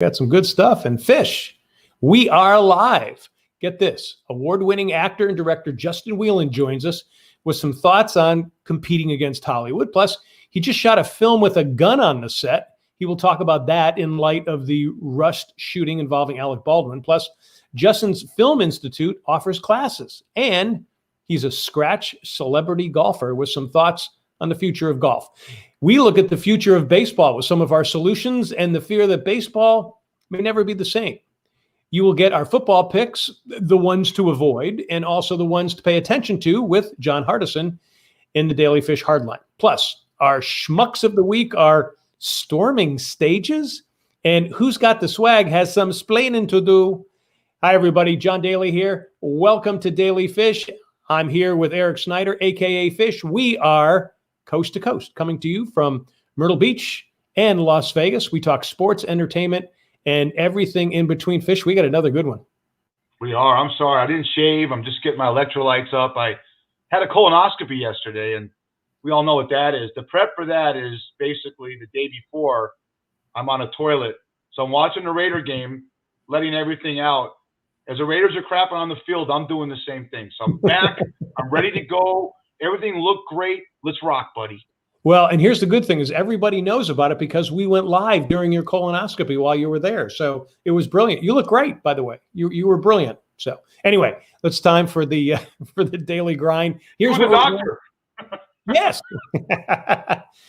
Got some good stuff. And Fish, we are live. Get this. Award-winning actor and director Justin Wieland joins us with some thoughts on competing against Hollywood. Plus, he just shot a film with a gun on the set. He will talk about that in light of the Rust shooting involving Alec Baldwin. Plus, Justin's Film Institute offers classes. And he's a scratch celebrity golfer with some thoughts on the future of golf. We look at the future of baseball with some of our solutions and the fear that baseball may never be the same. You will get our football picks, the ones to avoid, and also the ones to pay attention to with John Hardison in the Daily Fish Hardline. Plus, our schmucks of the week are storming stages, and Who's Got the Swag has some splaining to do. Hi, everybody. John Daly here. Welcome to Daily Fish. I'm here with Eric Snyder, a.k.a. Fish. We are coast to coast, coming to you from Myrtle Beach and Las Vegas. We talk sports, entertainment, and everything in between. Fish, we got another good one. We are. I'm sorry. I didn't shave. I'm just getting my electrolytes up. I had a colonoscopy yesterday, and we all know what that is. The prep for that is basically the day before I'm on a toilet. So I'm watching the Raider game, letting everything out. As the Raiders are crapping on the field, I'm doing the same thing. So I'm back. I'm ready to go. Everything looked great. Let's rock, buddy. Well, and here's the good thing is everybody knows about it because we went live during your colonoscopy while you were there. So it was brilliant. You look great, by the way. You were brilliant. So anyway, it's time for the daily grind. Here's what doctor. Yes.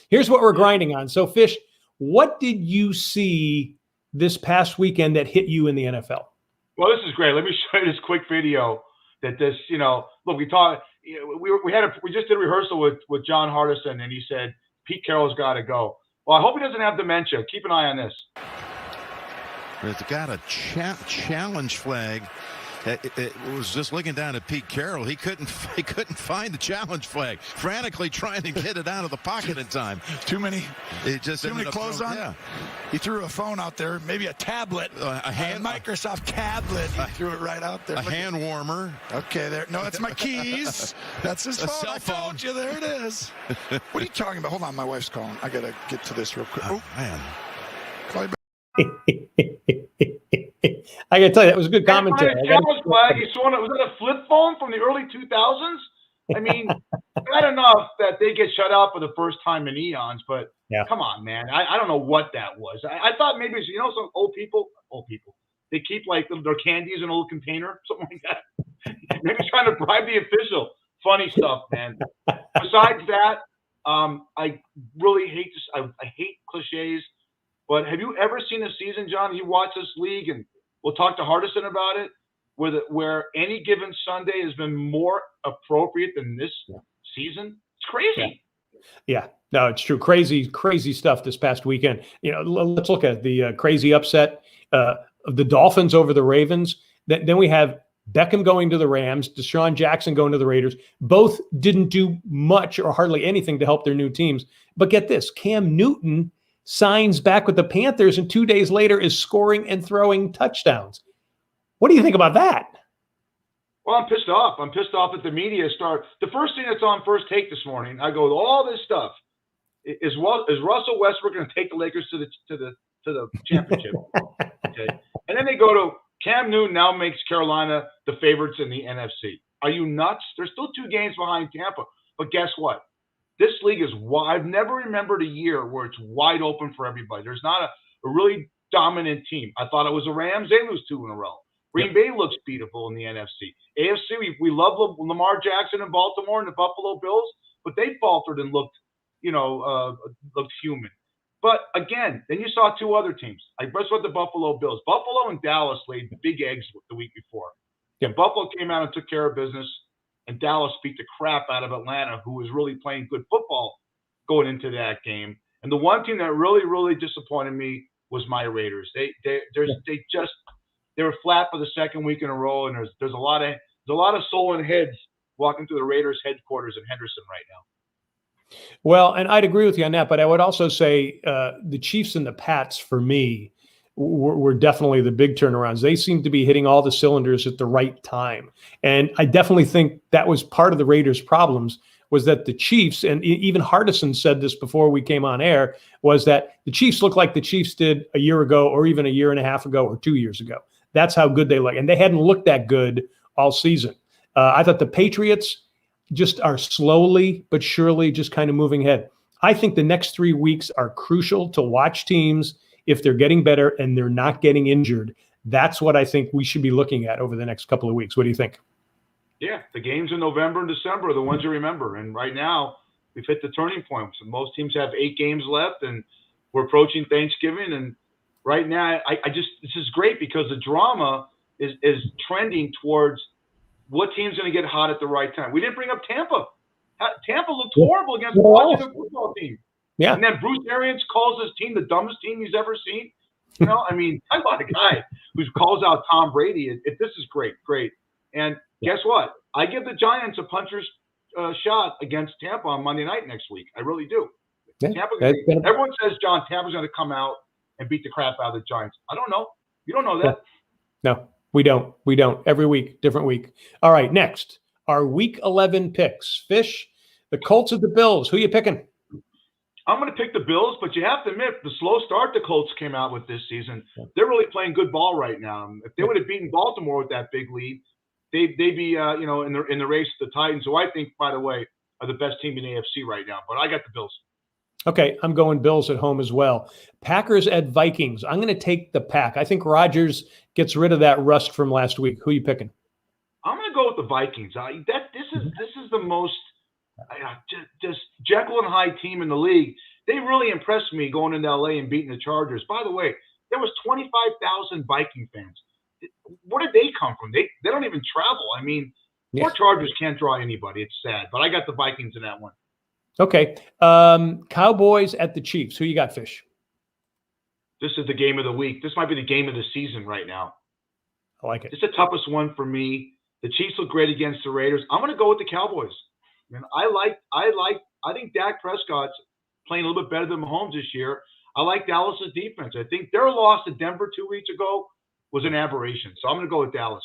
Here's what we're grinding on. So Fish, what did you see this past weekend that hit you in the NFL? Well, this is great. Let me show you this quick video that this, look, we just did a rehearsal with John Hardison, and he said, Pete Carroll's got to go. Well, I hope he doesn't have dementia. Keep an eye on this. It's got a challenge flag. It was just looking down at Pete Carroll. He couldn't find the challenge flag. Frantically trying to get it out of the pocket in time. Too many clothes on. Yeah. He threw a phone out there, maybe a tablet, a Microsoft tablet. He threw it right out there. A hand warmer. Okay, there. No, that's my keys. That's his phone. Cell phone. I told you, there it is. What are you talking about? Hold on, my wife's calling. I gotta get to this real quick. Oh man. Call you back. I gotta tell you, that was a good commentary. Flag. Was that a flip phone from the early 2000s? I mean, bad enough that they get shut out for the first time in eons, but yeah. Come on, man. I don't know what that was. I thought maybe, some old people, they keep like their candies in a little container, something like that. Maybe trying to bribe the official. Funny stuff, man. Besides that, I really hate this. I hate cliches. But have you ever seen a season, John? You watch this league, and we'll talk to Hardison about it, where any given Sunday has been more appropriate than this season. It's crazy. Yeah, no, it's true. Crazy stuff this past weekend. Let's look at the crazy upset of the Dolphins over the Ravens. Then we have Beckham going to the Rams, Deshaun Jackson going to the Raiders. Both didn't do much or hardly anything to help their new teams. But get this, Cam Newton signs back with the Panthers, and 2 days later is scoring and throwing touchdowns. What do you think about that? Well, I'm pissed off. I'm pissed off that the media start. The first thing that's on First Take this morning, I go, all this stuff. Is Russell Westbrook going to take the Lakers to the championship? Okay. And then they go to Cam Newton now makes Carolina the favorites in the NFC. Are you nuts? They're still 2 games behind Tampa. But guess what? This league is wide. I've never remembered a year where it's wide open for everybody. There's not a really dominant team. I thought it was the Rams. They lose 2 in a row. Green Bay looks beatable in the NFC. AFC, we love Lamar Jackson in Baltimore and the Buffalo Bills, but they faltered and looked human. But again, then you saw 2 other teams. I first went the Buffalo Bills. Buffalo and Dallas laid big eggs the week before. Yeah, Buffalo came out and took care of business. And Dallas beat the crap out of Atlanta, who was really playing good football going into that game. And the one team that really, really disappointed me was my Raiders. They were flat for the second week in a row, and there's a lot of stolen heads walking through the Raiders headquarters in Henderson right now. Well, and I'd agree with you on that, but I would also say the Chiefs and the Pats for me were definitely the big turnarounds. They seem to be hitting all the cylinders at the right time. And I definitely think that was part of the Raiders' problems was that the Chiefs, and even Hardison said this before we came on air, was that the Chiefs look like the Chiefs did a year ago or even a year and a half ago or 2 years ago. That's how good they look. And they hadn't looked that good all season. I thought the Patriots just are slowly but surely just kind of moving ahead. I think the next 3 weeks are crucial to watch teams if they're getting better and they're not getting injured. That's what I think we should be looking at over the next couple of weeks. What do you think? Yeah, the games in November and December are the ones you remember. And right now, we've hit the turning point. So most teams have 8 games left, and we're approaching Thanksgiving. And right now, this is great because the drama is trending towards what team's going to get hot at the right time. We didn't bring up Tampa. Tampa looked horrible against the Washington football team. Yeah. And then Bruce Arians calls his team the dumbest team he's ever seen. You know, I mean, I'm not a guy who calls out Tom Brady. This is great. And guess what? I give the Giants a puncher's shot against Tampa on Monday night next week. I really do. Yeah. Everyone says, John, Tampa's going to come out and beat the crap out of the Giants. I don't know. You don't know that. No, we don't. We don't. Every week, different week. All right, next, our Week 11 picks. Fish, the Colts at the Bills. Who are you picking? I'm going to pick the Bills, but you have to admit the slow start the Colts came out with this season. They're really playing good ball right now. If they would have beaten Baltimore with that big lead, they'd be in the race with the Titans, who I think, by the way, are the best team in the AFC right now. But I got the Bills. Okay, I'm going Bills at home as well. Packers at Vikings. I'm going to take the Pack. I think Rodgers gets rid of that rust from last week. Who are you picking? I'm going to go with the Vikings. This is the most just Jekyll and Hyde team in the league. They really impressed me going into LA and beating the Chargers. By the way, there was 25,000 Viking fans. Where did they come from? They don't even travel. I mean, poor Chargers can't draw anybody. It's sad, but I got the Vikings in that one. Okay. Cowboys at the Chiefs. Who you got, Fish? This is the game of the week. This might be the game of the season right now. I like it. It's the toughest one for me. The Chiefs look great against the Raiders. I'm going to go with the Cowboys. And I think Dak Prescott's playing a little bit better than Mahomes this year. I like Dallas's defense. I think their loss to Denver 2 weeks ago was an aberration. So I'm going to go with Dallas.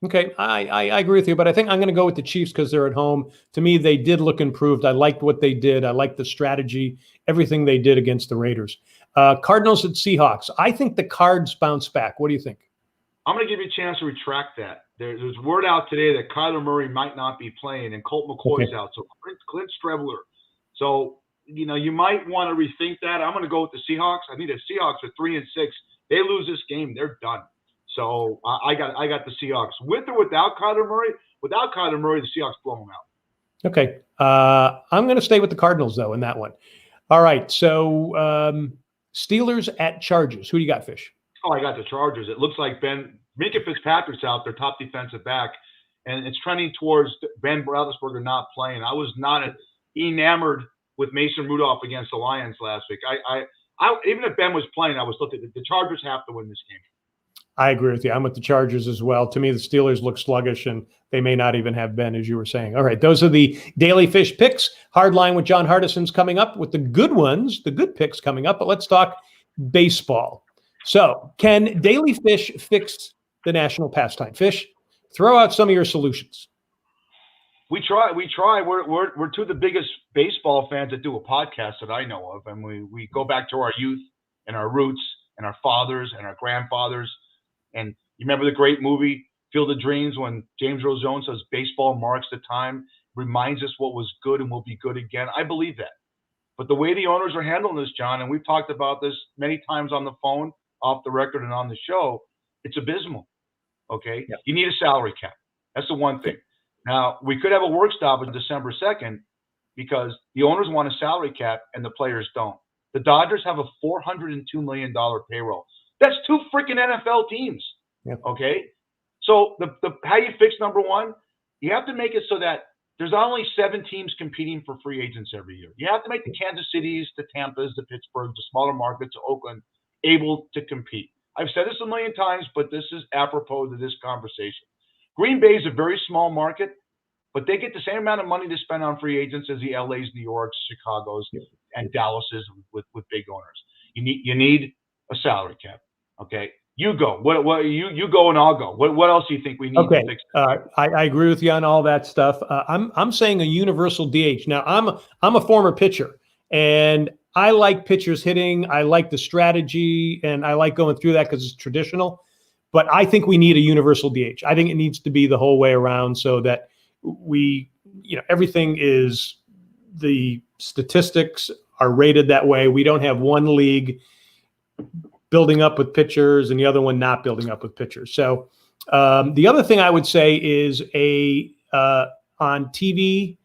Okay, I agree with you, but I think I'm going to go with the Chiefs because they're at home. To me, they did look improved. I liked what they did. I liked the strategy, everything they did against the Raiders. Cardinals at Seahawks. I think the Cards bounce back. What do you think? I'm going to give you a chance to retract that. There's word out today that Kyler Murray might not be playing and Colt McCoy's out. So Clint Strebler. So, you might want to rethink that. I'm going to go with the Seahawks. I think the Seahawks are 3-6. They lose this game, they're done. So I got the Seahawks. With or without Kyler Murray? Without Kyler Murray, the Seahawks blow them out. Okay. I'm going to stay with the Cardinals, though, in that one. All right. So Steelers at Chargers. Who do you got, Fish? Oh, I got the Chargers. It looks like Minka Fitzpatrick's out, their top defensive back, and it's trending towards Ben Roethlisberger not playing. I was not enamored with Mason Rudolph against the Lions last week. I even if Ben was playing, I was looking at the Chargers have to win this game. I agree with you. I'm with the Chargers as well. To me, the Steelers look sluggish, and they may not even have Ben, as you were saying. All right, those are the Daily Fish picks. Hardline with John Hardison's coming up with the good ones, the good picks coming up. But let's talk baseball. So, can Daily Fish fix the national pastime? Fish, throw out some of your solutions. We try. We're two of the biggest baseball fans that do a podcast that I know of, and we go back to our youth and our roots and our fathers and our grandfathers. And you remember the great movie Field of Dreams when James Earl Jones says baseball marks the time, reminds us what was good and will be good again. I believe that. But the way the owners are handling this, John, and we've talked about this many times on the phone, off the record, and on the show, it's abysmal. Okay? Yep. You need a salary cap. That's the one thing. Now, we could have a work stoppage December 2nd because the owners want a salary cap and the players don't. The Dodgers have a $402 million payroll. That's 2 freaking NFL teams. Yep. Okay? So the how you fix number one, you have to make it so that there's only 7 teams competing for free agents every year. You have to make the Kansas Cities, the Tampas, the Pittsburghs, the smaller markets, Oakland, able to compete. I've said this a million times, but this is apropos to this conversation. Green Bay is a very small market, but they get the same amount of money to spend on free agents as the LAs, New Yorks, Chicagos, and Dallases with big owners. You need a salary cap. Okay. You go. What you go and I'll go. What else do you think we need to fix? I agree with you on all that stuff. I'm saying a universal DH. Now I'm a former pitcher, and I like pitchers hitting. I like the strategy, and I like going through that because it's traditional. But I think we need a universal DH. I think it needs to be the whole way around so that everything is, the statistics are rated that way. We don't have one league building up with pitchers and the other one not building up with pitchers. So the other thing I would say is on TV,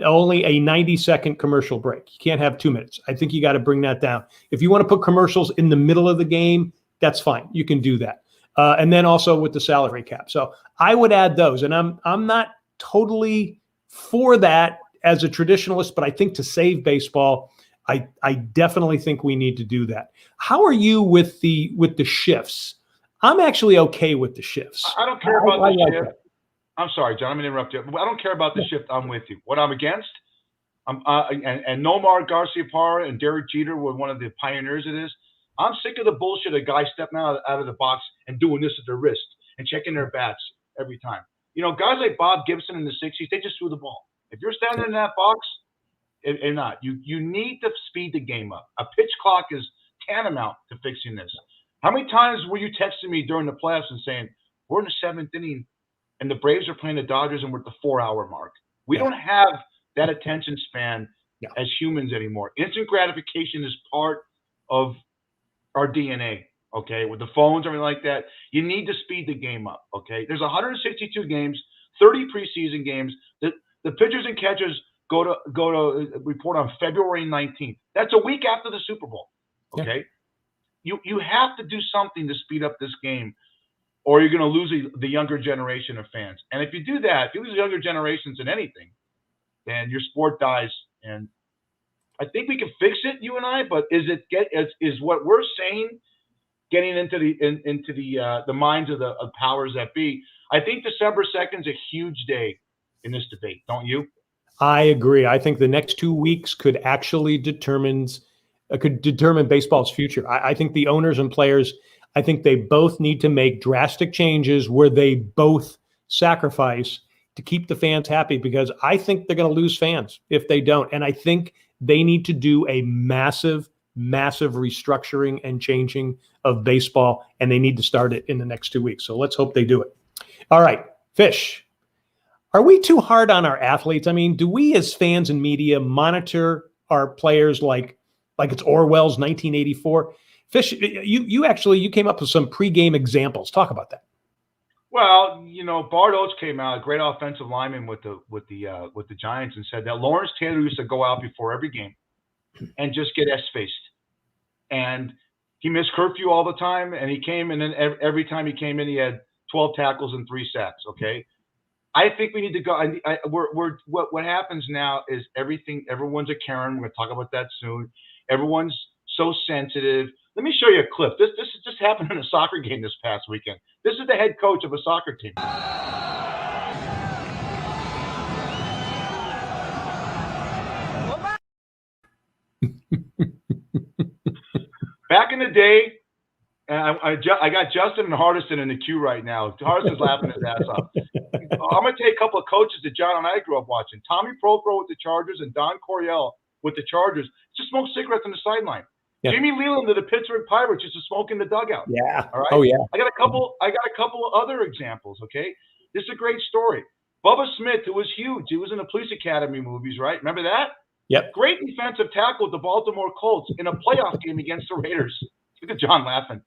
only a 90-second commercial break. You can't have 2 minutes. I think you got to bring that down. If you want to put commercials in the middle of the game, that's fine. You can do that. And then also with the salary cap. So I would add those. And I'm not totally for that as a traditionalist, but I think to save baseball, I definitely think we need to do that. How are you with the shifts? I'm actually okay with the shifts. I don't care about the shift. I'm sorry, John. I'm going to interrupt you. I don't care about the shift. I'm with you. What I'm against, and Nomar Garciaparra and Derek Jeter were one of the pioneers of this. I'm sick of the bullshit of guys stepping out of the box and doing this at their wrist and checking their bats every time. Guys like Bob Gibson in the 60s, they just threw the ball. If you're standing in that box, and not, you need to speed the game up. A pitch clock is tantamount to fixing this. How many times were you texting me during the playoffs and saying, we're in the 7th inning and the Braves are playing the Dodgers and we're at the 4-hour mark? We don't have that attention span as humans anymore. Instant gratification is part of our DNA, okay? With the phones, everything like that, you need to speed the game up, okay? There's 162 games, 30 preseason games. The pitchers and catchers go to report on February 19th. That's a week after the Super Bowl, okay? Yeah. You have to do something to speed up this game, or you're going to lose the younger generation of fans. And if you do that, if you lose younger generations in anything, then your sport dies. And I think we can fix it, you and I. But is what we're saying getting into the minds of the powers that be? I think December 2nd is a huge day in this debate. Don't you? I agree. I think the next 2 weeks could actually determine baseball's future. I think the owners and players, I think they both need to make drastic changes where they both sacrifice to keep the fans happy, because I think they're going to lose fans if they don't. And I think they need to do a massive, massive restructuring and changing of baseball, and they need to start it in the next 2 weeks. So let's hope they do it. All right, Fish. Are we too hard on our athletes? I mean, do we as fans and media monitor our players like it's Orwell's 1984? Fish, you came up with some pregame examples. Talk about that. Well, Bart Oates came out, a great offensive lineman with the Giants, and said that Lawrence Taylor used to go out before every game and just get S-faced. And he missed curfew all the time, and he came, and then every time he came in, he had 12 tackles and 3 sacks, okay? I think we need to go. What happens now is everyone's a Karen. We're going to talk about that soon. Everyone's so sensitive. Let me show you a clip. This just happened in a soccer game this past weekend. This is the head coach of a soccer team. Back in the day, I got Justin and Hardison in the queue right now. Hardison's laughing his ass off. I'm going to take a couple of coaches that John and I grew up watching. Tommy Prothro with the Chargers and Don Coryell with the Chargers just smoked cigarettes on the sideline. Yeah. Jimmy Wieland of the Pittsburgh Pirates used to smoke in the dugout. Yeah. All right. Oh yeah. I got a couple of other examples. Okay. This is a great story. Bubba Smith, who was huge. He was in the Police Academy movies, right? Remember that? Yep. Great defensive tackle with the Baltimore Colts in a playoff game against the Raiders. Look at John laughing.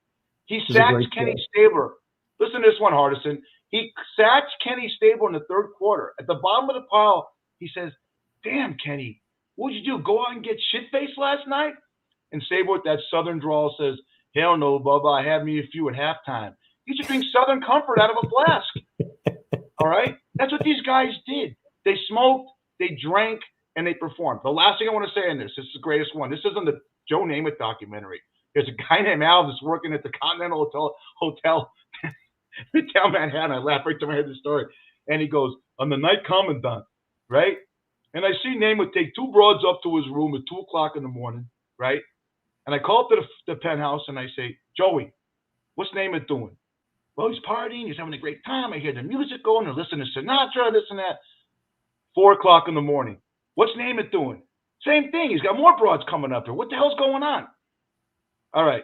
He sacks Kenny Stabler. Listen to this one, Hardison. He sacks Kenny Stabler in the third quarter. At the bottom of the pile, he says, "Damn, Kenny, what'd you do? Go out and get shit-faced last night?" And Stabler with that southern drawl says, "Hell no, Bubba. I had me a few at halftime." You should drink Southern Comfort out of a flask. All right? That's what these guys did. They smoked, they drank, and they performed. The last thing I want to say in this is the greatest one. This isn't the Joe Namath documentary. There's a guy named Al that's working at the Continental Hotel Midtown Manhattan. I laugh right to my head the story. And he goes, "I'm the night commandant," right? And I see Namath take 2 broads up to his room at 2:00 in the morning, right? And I call up to the penthouse and I say, "Joey, What's Namath doing? Well, he's partying. He's having a great time. I hear the music going. They're listening to Sinatra, this and that. 4 o'clock in the morning. What's Namath doing? Same thing. He's got more broads coming up there. What the hell's going on? All right.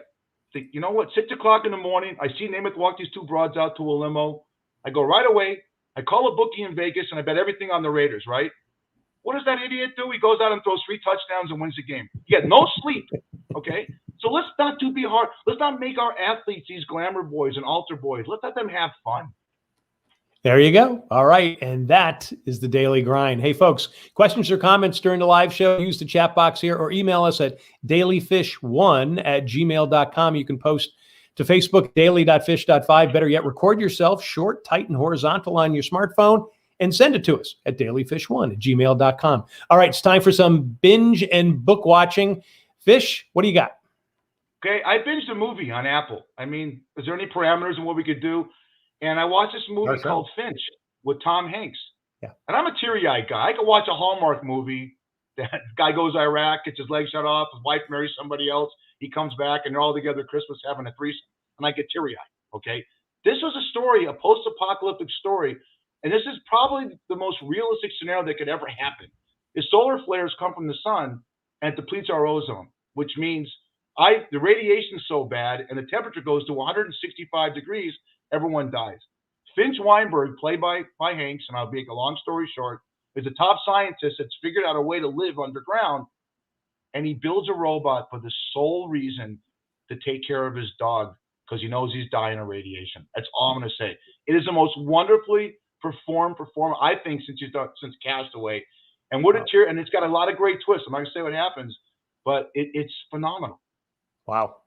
Think, you know what? 6 o'clock in the morning, I see Namath walk these 2 broads out to a limo. I go right away. I call a bookie in Vegas, and I bet everything on the Raiders, right? What does that idiot do? He goes out and throws 3 touchdowns and wins the game. He had no sleep, okay? So let's not be hard. Let's not make our athletes these glamour boys and altar boys. Let's let them have fun. There you go. All right. And that is the Daily Grind. Hey, folks, questions or comments during the live show, use the chat box here or email us at dailyfish1@gmail.com. You can post to Facebook, daily.fish.5. Better yet, record yourself short, tight, and horizontal on your smartphone and send it to us at dailyfish1@gmail.com. All right. It's time for some binge and book watching. Fish, what do you got? Okay. I binged a movie on Apple. I mean, is there any parameters in what we could do? And I watched this movie called Finch with Tom Hanks. Yeah. And I'm a teary-eyed guy. I could watch a Hallmark movie. That guy goes to Iraq, gets his leg shot off, his wife marries somebody else. He comes back, and they're all together at Christmas having a threesome. And I get teary-eyed, okay? This was a story, a post-apocalyptic story, and this is probably the most realistic scenario that could ever happen. The solar flares come from the sun, and it depletes our ozone, which means the radiation's so bad, and the temperature goes to 165 degrees, everyone dies. Finch Weinberg, played by Hanks, and I'll make a long story short, is a top scientist that's figured out a way to live underground, and he builds a robot for the sole reason to take care of his dog because he knows he's dying of radiation. That's all I'm going to say. It is the most wonderfully performed performance, I think, since Castaway. And what a cheer! And it's got a lot of great twists. I'm not going to say what happens, but it's phenomenal. Wow.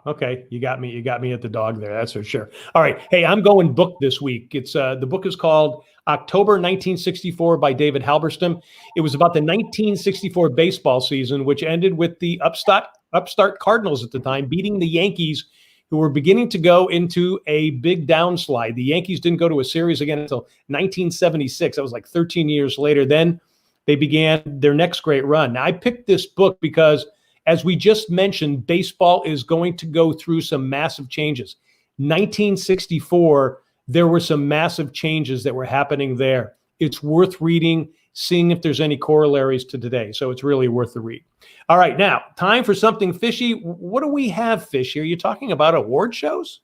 Okay. You got me at the dog there. That's for sure. All right. Hey, I'm going book this week. It's the book is called October 1964 by David Halberstam. It was about the 1964 baseball season, which ended with the upstart Cardinals at the time beating the Yankees, who were beginning to go into a big downslide. The Yankees didn't go to a series again until 1976. That was like 13 years later. Then they began their next great run. Now, I picked this book because, as we just mentioned, baseball is going to go through some massive changes. 1964, there were some massive changes that were happening there. It's worth reading, seeing if there's any corollaries to today. So it's really worth the read. All right, now, time for something fishy. What do we have, Fishy? Are you talking about award shows?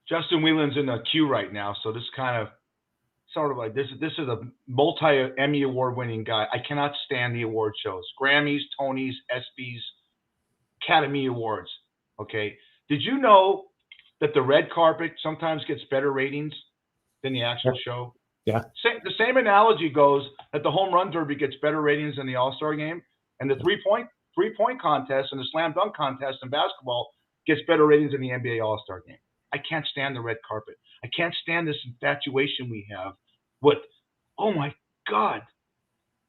Justin Wieland's in the queue right now, so this kind of sort of like this is a multi-Emmy award-winning guy. I cannot stand the award shows. Grammys, Tonys, ESPYs, Academy Awards. Okay. Did you know that the red carpet sometimes gets better ratings than the actual show? Yeah. The same analogy goes that the home run derby gets better ratings than the All-Star game, and the three-point contest and the slam dunk contest in basketball gets better ratings than the NBA All-Star game. I can't stand the red carpet. I can't stand this infatuation we have with, oh my God,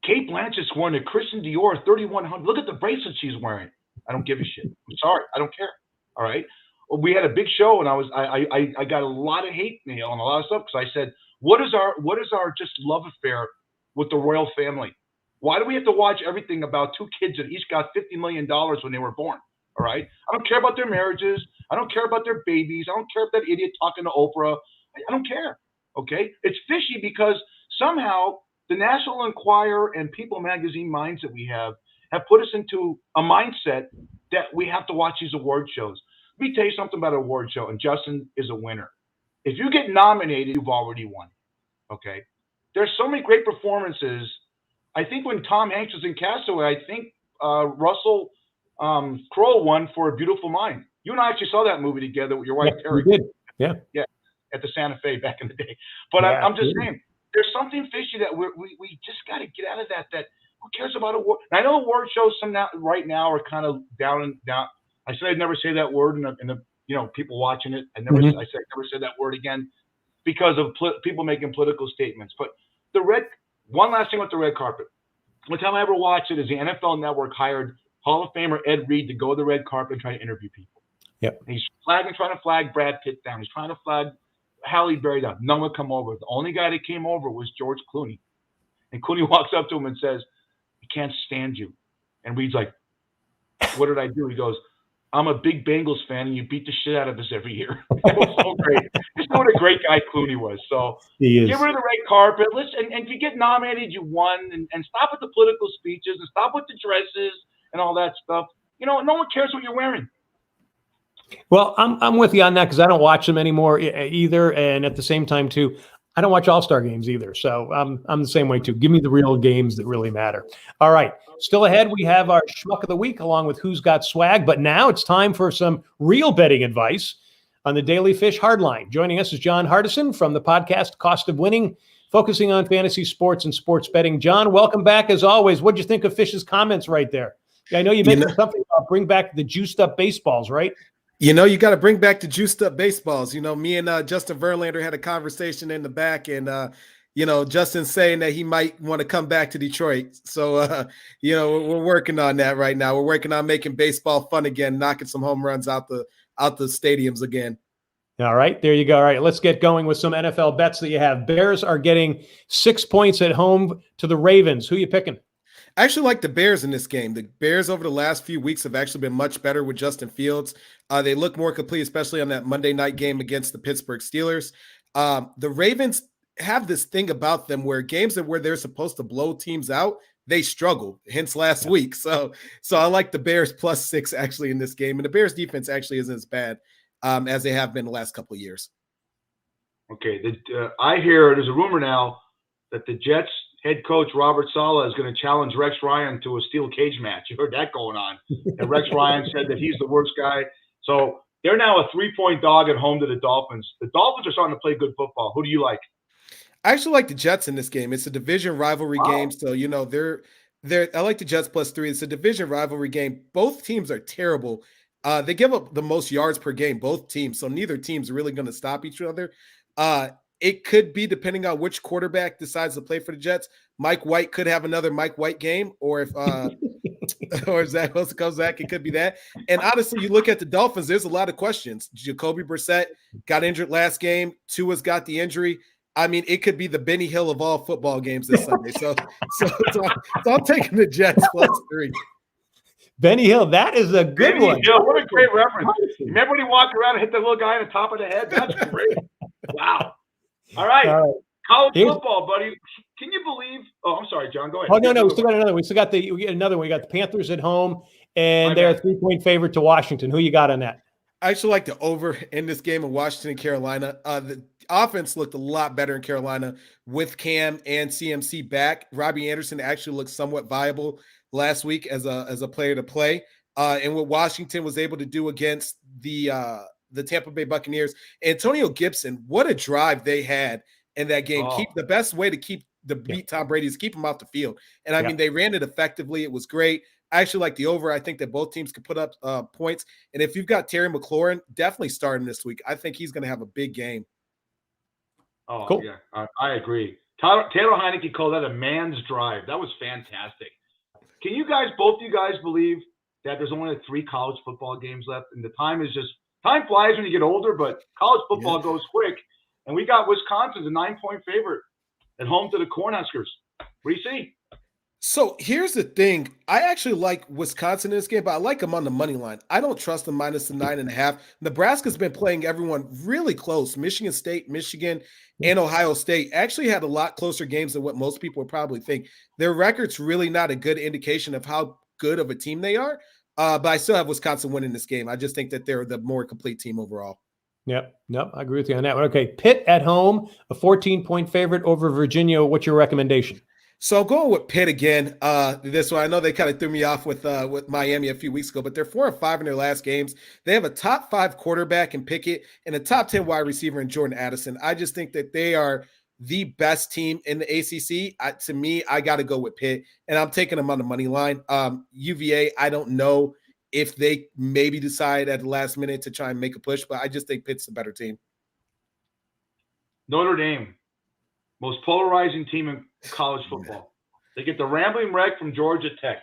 Kate Blanchett's wearing a Christian Dior 3100. Look at the bracelet she's wearing. I don't give a shit. I'm sorry. I don't care. All right. Well, we had a big show, and I got a lot of hate mail and a lot of stuff because I said, what is our just love affair with the royal family? Why do we have to watch everything about 2 kids that each got $50 million when they were born? All right. I don't care about their marriages. I don't care about their babies. I don't care if that idiot talking to Oprah. I don't care. Okay. It's fishy because somehow the National Enquirer and People Magazine minds that we have put us into a mindset that we have to watch these award shows. Let me tell you something about an award show, and Justin is a winner. If you get nominated, you've already won. Okay. There's so many great performances. I think when Tom Hanks was in Castaway, I think Russell Crowe won for A Beautiful Mind. You and I actually saw that movie together with your wife, Terry. We did. Yeah. Yeah. At the Santa Fe back in the day. But yeah, I'm just saying, there's something fishy that we just got to get out of that who cares about award? And I know award shows right now are kind of down. I said I'd never say that word in the people watching it. I said I'd never say that word again because of people making political statements. But one last thing with the red carpet. One time I ever watched it is the NFL Network hired Hall of Famer Ed Reed to go to the red carpet and try to interview people. Yep. And he's trying to flag Brad Pitt down. He's trying to flag Halle Berry down. No one come over. The only guy that came over was George Clooney. And Clooney walks up to him and says, "I can't stand you." And Reed's like, "What did I do?" He goes, I'm a big Bengals fan, and you beat the shit out of us every year. It was so great. Just know what a great guy Clooney was. So get rid of the red carpet. Listen, and if you get nominated, you won. And stop with the political speeches and stop with the dresses and all that stuff. No one cares what you're wearing. Well, I'm with you on that because I don't watch them anymore either. And at the same time, too, I don't watch All-Star games either. So I'm the same way, too. Give me the real games that really matter. All right. Still ahead, we have our Schmuck of the Week along with Who's Got Swag. But now it's time for some real betting advice on the Daily Fish Hardline. Joining us is John Hardison from the podcast Cost of Winning, focusing on fantasy sports and sports betting. John, welcome back as always. What'd you think of Fish's comments right there? I know you mentioned something about bring back the juiced up baseballs, right? You got to bring back the juiced up baseballs. Me and Justin Verlander had a conversation in the back, and Justin saying that he might want to come back to Detroit. So we're working on that right now. We're working on making baseball fun again, knocking some home runs out the stadiums again. All right, there you go. All right, let's get going with some NFL bets that you have. Bears are getting 6 points at home to the Ravens. Who are you picking? I actually like the Bears in this game. The Bears over the last few weeks have actually been much better with Justin Fields. They look more complete, especially on that Monday night game against the Pittsburgh Steelers. The Ravens have this thing about them where games where they're supposed to blow teams out, they struggle, hence last week. So I like the Bears +6 actually in this game. And the Bears defense actually isn't as bad as they have been the last couple of years. Okay. I hear there's a rumor now that the Jets head coach Robert Saleh is going to challenge Rex Ryan to a steel cage match. You heard that going on. And Rex Ryan said that he's the worst guy. So they're now a 3-point dog at home to the Dolphins. The Dolphins are starting to play good football. Who do you like? I actually like the Jets in this game. It's a division rivalry game. So, I like the Jets +3. It's a division rivalry game. Both teams are terrible. They give up the most yards per game, both teams. So neither team's really going to stop each other. It could be, depending on which quarterback decides to play for the Jets, Mike White could have another Mike White game, or if or Zach Wilson comes back, it could be that. And honestly, you look at the Dolphins, there's a lot of questions. Jacoby Brissett got injured last game. Tua's got the injury. I mean, it could be the Benny Hill of all football games this Sunday. So I'm taking the Jets +3. Benny Hill, that is a good Benny one. Hill, what a great reference. Remember when he walked around and hit the little guy on the top of the head? That's great. Wow. All right. College football, buddy. Can you believe? Oh, I'm sorry, John. Go ahead. Oh, no. We still got another. We got another one. We got the Panthers at home, and they're a 3-point favorite to Washington. Who you got on that? I actually like the over in this game of Washington and Carolina. The offense looked a lot better in Carolina with Cam and CMC back. Robbie Anderson actually looked somewhat viable last week as a player to play. And what Washington was able to do against the Tampa Bay Buccaneers. Antonio Gibson, what a drive they had in that game. The best way to beat Tom Brady is keep him off the field. And I mean, they ran it effectively. It was great. I actually like the over. I think that both teams could put up points. And if you've got Terry McLaurin, definitely starting this week. I think he's going to have a big game. Oh, cool. Yeah, I agree. Taylor Heineke called that a man's drive. That was fantastic. Can both you guys believe that there's only 3 college football games left, and the time flies when you get older, but college football goes quick. And we got Wisconsin's a 9-point favorite at home to the Cornhuskers. What do you see? So here's the thing. I actually like Wisconsin in this game, but I like them on the money line. I don't trust them minus the 9.5. Nebraska's been playing everyone really close. Michigan State, Michigan, and Ohio State actually had a lot closer games than what most people would probably think. Their record's really not a good indication of how good of a team they are. But I still have Wisconsin winning this game. I just think that they're the more complete team overall. Yep. Nope. I agree with you on that one. Okay. Pitt at home, a 14-point favorite over Virginia. What's your recommendation? So I'm going with Pitt again. This one, I know they kind of threw me off with Miami a few weeks ago, but they're 4-5 in their last games. They have a top 5 quarterback in Pickett and a top 10 wide receiver in Jordan Addison. I just think that they are the best team in the ACC. To me, I got to go with Pitt, and I'm taking them on the money line. UVA, I don't know if they maybe decide at the last minute to try and make a push, but I just think Pitt's the better team. Notre Dame, most polarizing team in college football. They get the Rambling Wreck from Georgia Tech,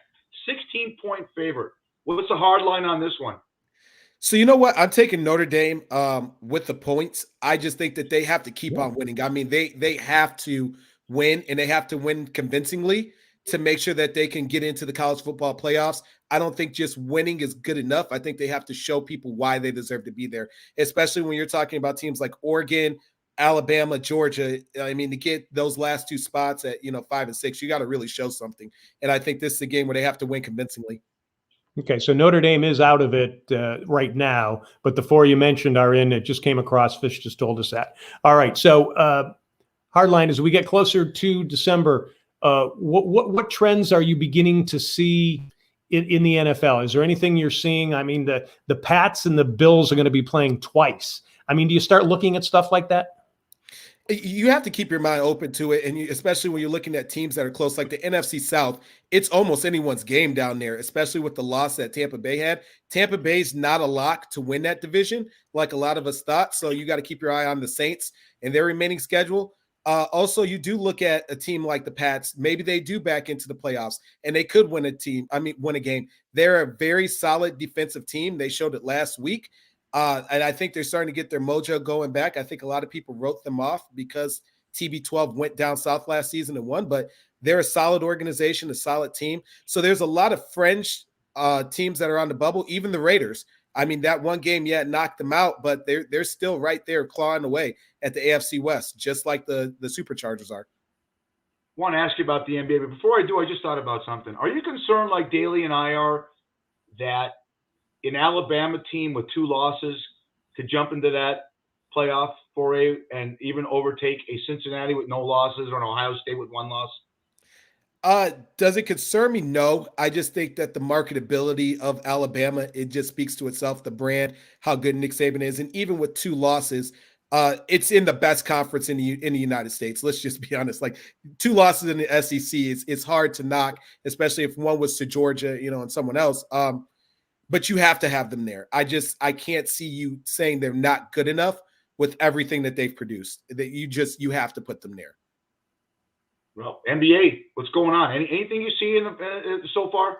16-point favorite. What's the hard line on this one? So you know what? I'm taking Notre Dame with the points. I just think that they have to keep on winning. I mean, they have to win, and they have to win convincingly to make sure that they can get into the college football playoffs. I don't think just winning is good enough. I think they have to show people why they deserve to be there, especially when you're talking about teams like Oregon, Alabama, Georgia. I mean, to get those last two spots at 5 and 6, you got to really show something. And I think this is a game where they have to win convincingly. Okay, so Notre Dame is out of it right now, but the 4 you mentioned are in. It just came across. Fish just told us that. All right, so Hardline, as we get closer to December, what trends are you beginning to see in the NFL? Is there anything you're seeing? I mean, the Pats and the Bills are going to be playing twice. I mean, do you start looking at stuff like that? You have to keep your mind open to it, and especially when you're looking at teams that are close, like the NFC South. It's almost anyone's game down there, especially with the loss that Tampa Bay had. Tampa Bay's not a lock to win that division, like a lot of us thought. So you got to keep your eye on the Saints and their remaining schedule. Also, you do look at a team like the Pats. Maybe they do back into the playoffs, and they could win a game. They're a very solid defensive team. They showed it last week. And I think they're starting to get their mojo going back. I think a lot of people wrote them off because TB12 went down south last season and won, but they're a solid organization, a solid team. So there's a lot of fringe teams that are on the bubble, even the Raiders. I mean, that one game, knocked them out, but they're still right there clawing away at the AFC West, just like the Superchargers are. I want to ask you about the NBA, but before I do, I just thought about something. Are you concerned, like Daly and I are, that an Alabama team with 2 losses could jump into that playoff foray and even overtake a Cincinnati with no losses or an Ohio State with 1 loss? Does it concern me? No. I just think that the marketability of Alabama, it just speaks to itself, the brand, how good Nick Saban is. And even with 2 losses, it's in the best conference in the United States. Let's just be honest. Like 2 losses in the SEC, it's hard to knock, especially if one was to Georgia, and someone else. But you have to have them there. I can't see you saying they're not good enough with everything that they've produced. That you have to put them there. Well, NBA, what's going on? Anything you see so far?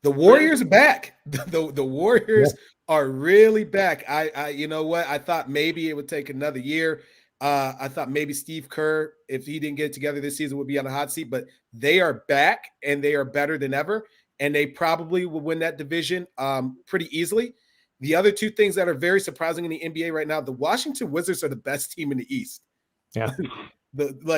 The Warriors are back. The Warriors are really back. I you know what? I thought maybe it would take another year. I thought maybe Steve Kerr, if he didn't get it together this season, would be on the hot seat. But they are back, and they are better than ever. And they probably will win that division pretty easily. The other 2 things that are very surprising in the NBA right now, the Washington Wizards are the best team in the East. Yeah.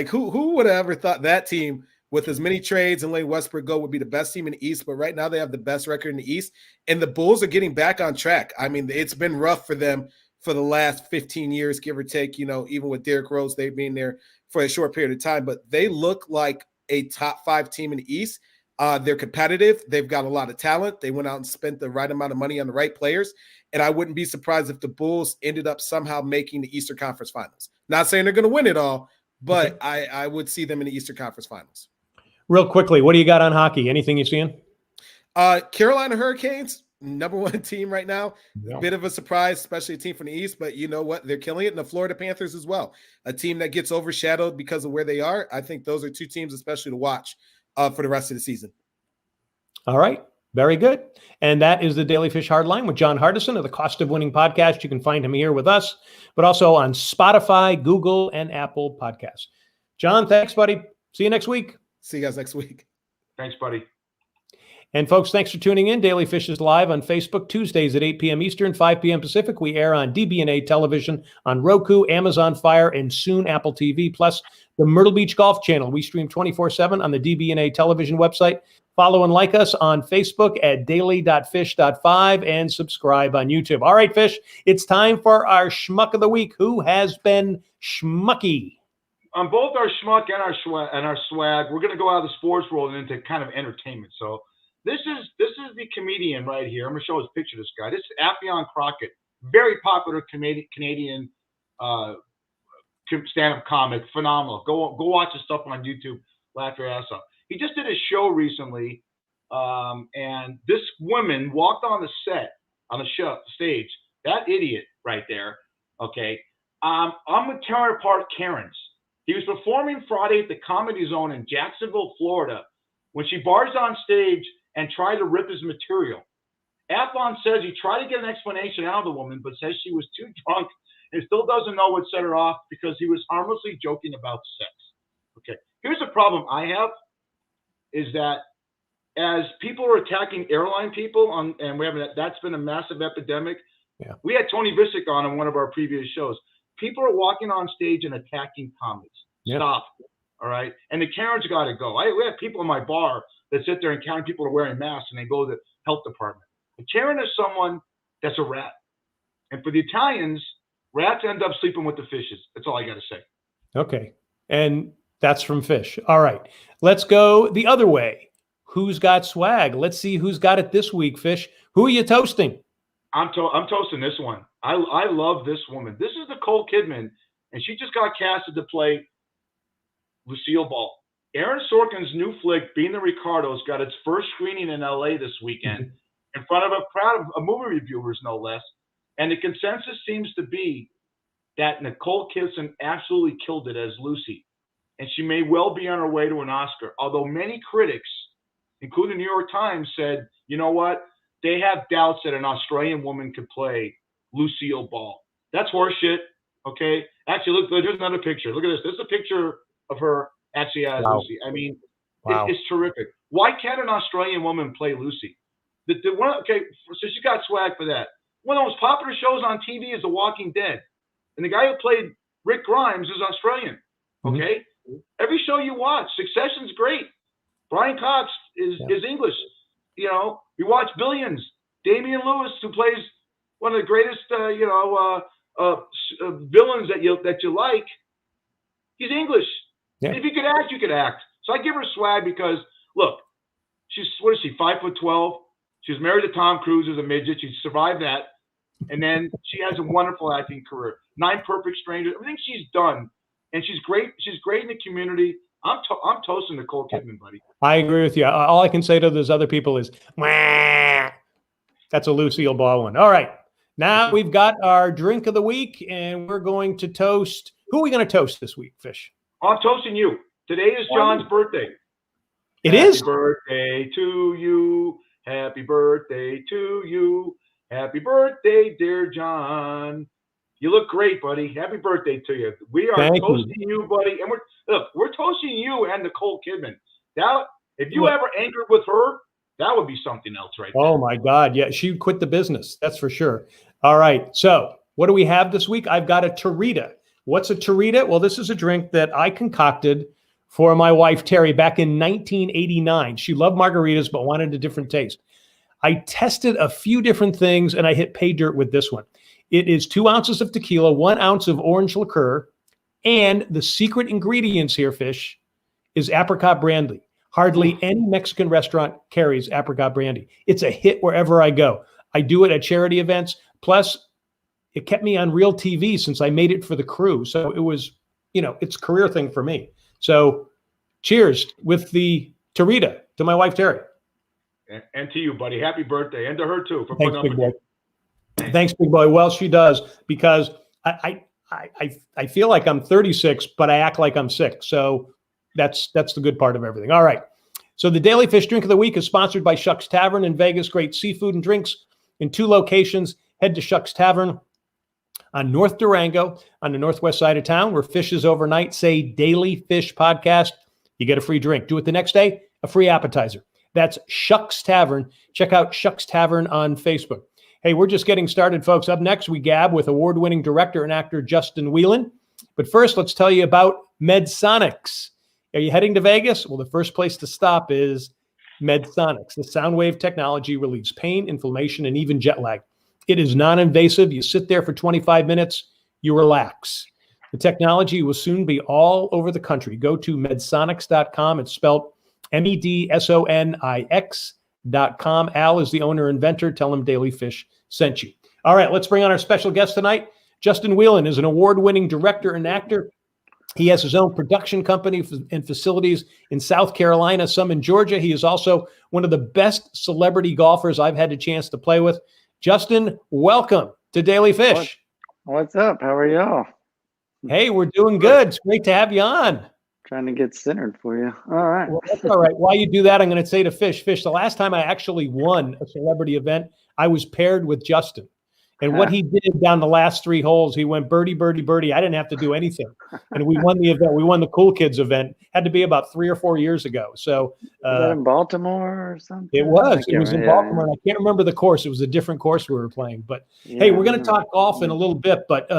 Who would have ever thought that team, with as many trades and letting Westbrook go, would be the best team in the East? But right now they have the best record in the East. And the Bulls are getting back on track. I mean, it's been rough for them for the last 15 years, give or take, even with Derrick Rose, they've been there for a short period of time. But they look like a top 5 team in the East. They're competitive. They've got a lot of talent. They went out and spent the right amount of money on the right players. And I wouldn't be surprised if the Bulls ended up somehow making the Eastern Conference Finals. Not saying they're going to win it all, but I would see them in the Eastern Conference Finals. Real quickly, what do you got on hockey? Anything you seeing? Carolina Hurricanes, #1 team right now. Yeah. Bit of a surprise, especially a team from the East, but you know what? They're killing it. And the Florida Panthers as well. A team that gets overshadowed because of where they are. I think those are 2 teams especially to watch for the rest of the season. All right. Very good. And that is the Daily Fish Hardline with John Hardison of the Cost of Winning podcast. You can find him here with us, but also on Spotify, Google, and Apple podcasts. John, thanks, buddy. See you next week. See you guys next week. Thanks, buddy. And folks, thanks for tuning in. Daily Fish is live on Facebook Tuesdays at 8 p.m. Eastern, 5 p.m. Pacific. We air on DBNA television, on Roku, Amazon Fire, and soon Apple TV, plus the Myrtle Beach Golf Channel. We stream 24/7 on the DBNA television website. Follow and like us on Facebook at daily.fish.5 and subscribe on YouTube. All right, Fish, it's time for our Schmuck of the Week. Who has been schmucky? On both our schmuck and our swag, we're going to go out of the sports world and into kind of entertainment. So this is the comedian right here. I'm going to show his picture of this guy. This is Affion Crockett, very popular Canadian stand-up comic, phenomenal. Go watch his stuff on YouTube. Laugh your ass off. He just did a show recently, and this woman walked on the set, on the stage. That idiot right there, okay? I'm going to tear apart Karen's. He was performing Friday at the Comedy Zone in Jacksonville, Florida, when she barged on stage and tried to rip his material. Afon says he tried to get an explanation out of the woman, but says she was too drunk and still doesn't know what set her off because he was harmlessly joking about sex. Okay, here's the problem I have. is that as people are attacking airline people and that's been a massive epidemic. Yeah. We had Tony Visick on in one of our previous shows. People are walking on stage and attacking comics. Yeah. Stop. All right. And the Karens got to go. We have people in my bar that sit there and count people are wearing masks and they go to the health department. A Karen is someone that's a rat. And for the Italians, rats end up sleeping with the fishes. That's all I got to say. Okay. And that's from Fish. All right. Let's go the other way. Who's got swag? Let's see who's got it this week, Fish. Who are you toasting? I'm toasting this one. I love this woman. This is Nicole Kidman, and she just got casted to play Lucille Ball. Aaron Sorkin's new flick, Being the Ricardos, got its first screening in L.A. this weekend in front of a crowd of movie reviewers, no less. And the consensus seems to be that Nicole Kidman absolutely killed it as Lucy. And she may well be on her way to an Oscar. Although many critics, including the New York Times, said, you know what? They have doubts that an Australian woman could play Lucille Ball. That's horseshit, okay? Actually, look, there's another picture. Look at this. This is a picture of her actually as Lucy. I mean, it's terrific. Why can't an Australian woman play Lucy? Okay, so she got swag for that. One of the most popular shows on TV is The Walking Dead. And the guy who played Rick Grimes is Australian, okay? Mm-hmm. Every show you watch, Succession's great. Brian Cox is English. You know, we watch Billions. Damian Lewis, who plays one of the greatest, villains that you like, he's English. Yeah. If you could act, you could act. So I give her swag because, look, she's 5'12". She was married to Tom Cruise as a midget. She survived that. And then she has a wonderful acting career. 9 Perfect Strangers. Everything she's done. And she's great. She's great in the community. I'm toasting Nicole Kidman, buddy. I agree with you. All I can say to those other people is, wah. That's a Lucille Ball one. All right. Now we've got our drink of the week, and we're going to toast. Who are we going to toast this week, Fish? I'm toasting you. Today is John's birthday. It is? Happy birthday to you. Happy birthday to you. Happy birthday, dear John. You look great, buddy. Happy birthday to you. We are toasting you, buddy. And we're toasting you and Nicole Kidman. Now, if you ever anchored with her, that would be something else right there. Oh, my God. Yeah, she'd quit the business. That's for sure. All right. So what do we have this week? I've got a Tarita. What's a Tarita? Well, this is a drink that I concocted for my wife, Terry, back in 1989. She loved margaritas, but wanted a different taste. I tested a few different things, and I hit pay dirt with this one. It is 2 ounces of tequila, 1 ounce of orange liqueur, and the secret ingredients here, Fish, is apricot brandy. Hardly any Mexican restaurant carries apricot brandy. It's a hit wherever I go. I do it at charity events. Plus, it kept me on real TV since I made it for the crew. So it was, it's a career thing for me. So cheers with the Tarita to my wife, Terry. And to you, buddy. Happy birthday. And to her, too. Thanks, big boy. Thanks, big boy. Well, she does, because I feel like I'm 36, but I act like I'm 6. So that's the good part of everything. All right. So the Daily Fish Drink of the Week is sponsored by Shucks Tavern in Vegas. Great seafood and drinks in 2 locations. Head to Shucks Tavern on North Durango on the northwest side of town, where fish is overnight. Say Daily Fish Podcast. You get a free drink. Do it the next day, a free appetizer. That's Shucks Tavern. Check out Shucks Tavern on Facebook. Hey, we're just getting started, folks. Up next, we gab with award-winning director and actor Justin Wieland. But first, let's tell you about MedSonics. Are you heading to Vegas? Well, the first place to stop is MedSonics. The sound wave technology relieves pain, inflammation, and even jet lag. It is non-invasive. You sit there for 25 minutes, you relax. The technology will soon be all over the country. Go to medsonics.com. It's spelled MEDSONIX.com. Al is the owner inventor. Tell him Daily Fish sent you. All right, let's bring on our special guest tonight. Justin Willen is an award-winning director and actor. He has his own production company and facilities in South Carolina, some in Georgia. He is also one of the best celebrity golfers I've had a chance to play with. Justin, welcome to Daily Fish. What's up? How are y'all? Hey, we're doing good. It's great to have you on. Trying to get centered for you. All right. Well, that's all right. While you do that, I'm going to say to Fish, the last time I actually won a celebrity event, I was paired with Justin. And what he did down the last 3 holes, he went birdie, birdie, birdie. I didn't have to do anything. And we won the event. We won the Cool Kids event. Had to be about 3 or 4 years ago. So was that in Baltimore or something? it was. It was in Baltimore. And I can't remember the course. It was a different course we were playing. But hey, we're going to talk golf in a little bit. But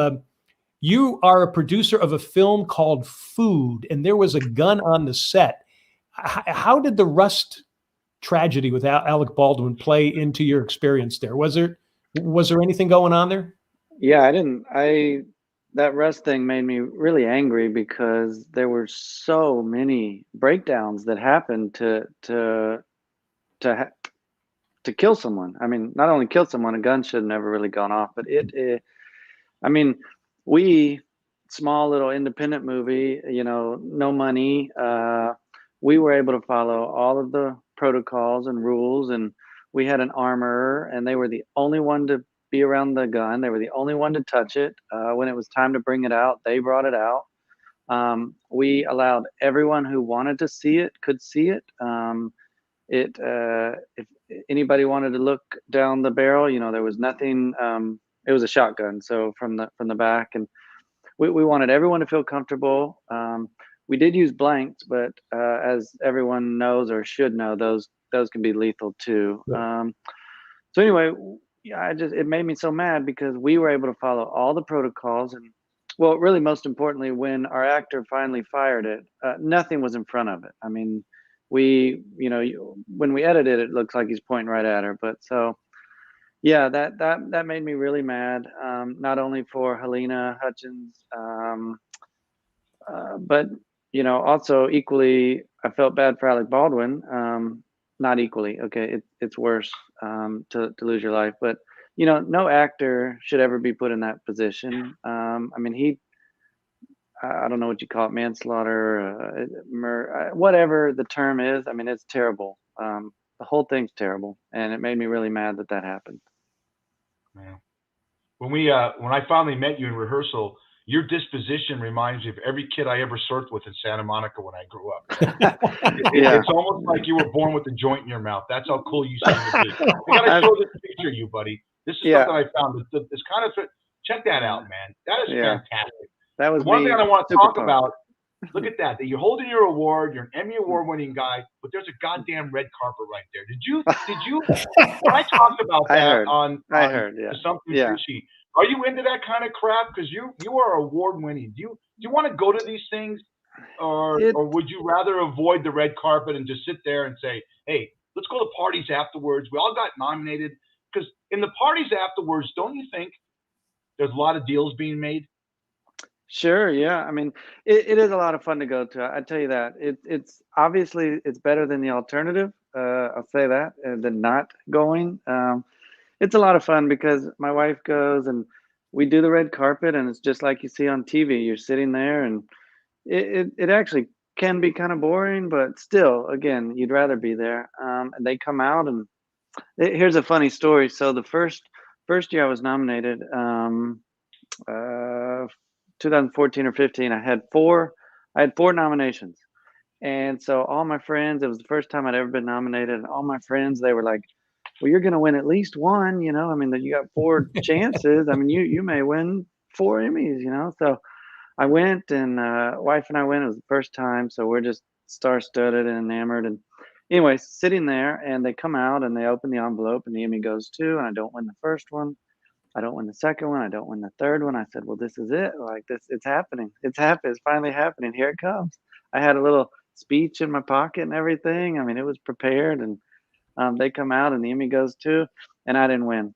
you are a producer of a film called Food, and there was a gun on the set. How did the Rust tragedy with Alec Baldwin play into your experience there? Was there anything going on there? Yeah, that Rust thing made me really angry because there were so many breakdowns that happened to kill someone. I mean, not only kill someone, a gun should have never really gone off, but I mean, small little independent movie, no money. We were able to follow all of the protocols and rules, and we had an armorer, and they were the only one to be around the gun. They were the only one to touch it. When it was time to bring it out, they brought it out. We allowed everyone who wanted to see it could see it. If anybody wanted to look down the barrel, there was nothing. It was a shotgun, so from the back, and we wanted everyone to feel comfortable. We did use blanks, but as everyone knows or should know, those can be lethal too. So anyway, it made me so mad because we were able to follow all the protocols, and well, really most importantly, when our actor finally fired it, nothing was in front of it. I mean, when we edited it, it looks like he's pointing right at her. But so, yeah, that made me really mad. Not only for Helena Hutchins, but also equally, I felt bad for Alec Baldwin. Not equally, okay, it's worse to lose your life, but no actor should ever be put in that position. I mean, I don't know what you call it, manslaughter, whatever the term is. I mean, it's terrible. The whole thing's terrible, and it made me really mad that happened. Yeah. When I finally met you in rehearsal, your disposition reminds me of every kid I ever surfed with in Santa Monica when I grew up. It's almost like you were born with a joint in your mouth. That's how cool you seem to be. I gotta show this picture of you, buddy. This is something I found. It's kind of check that out, man. That is fantastic. That was one thing I want to talk about. Look at that. That you're holding your award. You're an Emmy award-winning guy, but there's a goddamn red carpet right there. Did you? When I talked about that I heard. Yeah. Something fishy. Are you into that kind of crap? Because you are award-winning. Do you want to go to these things, or would you rather avoid the red carpet and just sit there and say, "Hey, let's go to parties afterwards. We all got nominated." Because in the parties afterwards, don't you think there's a lot of deals being made? Sure. Yeah. I mean, it is a lot of fun to go to. I tell you that. It's obviously it's better than the alternative. I'll say that, than not going. It's a lot of fun because my wife goes and we do the red carpet, and it's just like you see on TV. You're sitting there, and it actually can be kind of boring, but still, again, you'd rather be there. And they come out, and here's a funny story. So the first year I was nominated, 2014 or 15, I had four nominations. And so all my friends, it was the first time I'd ever been nominated, and all my friends, they were like, well, you're going to win at least one, I mean, you got 4 chances. I mean, you may win 4 Emmys, So I went, and wife and I went. It was the first time. So we're just star-studded and enamored. And anyway, sitting there, and they come out and they open the envelope, and the Emmy goes to, and I don't win the first one. I don't win the second one. I don't win the third one. I said, well, this is it. Like this, it's happening. It's finally happening. Here it comes. I had a little speech in my pocket and everything. I mean, it was prepared, and they come out, and the Emmy goes to, and I didn't win.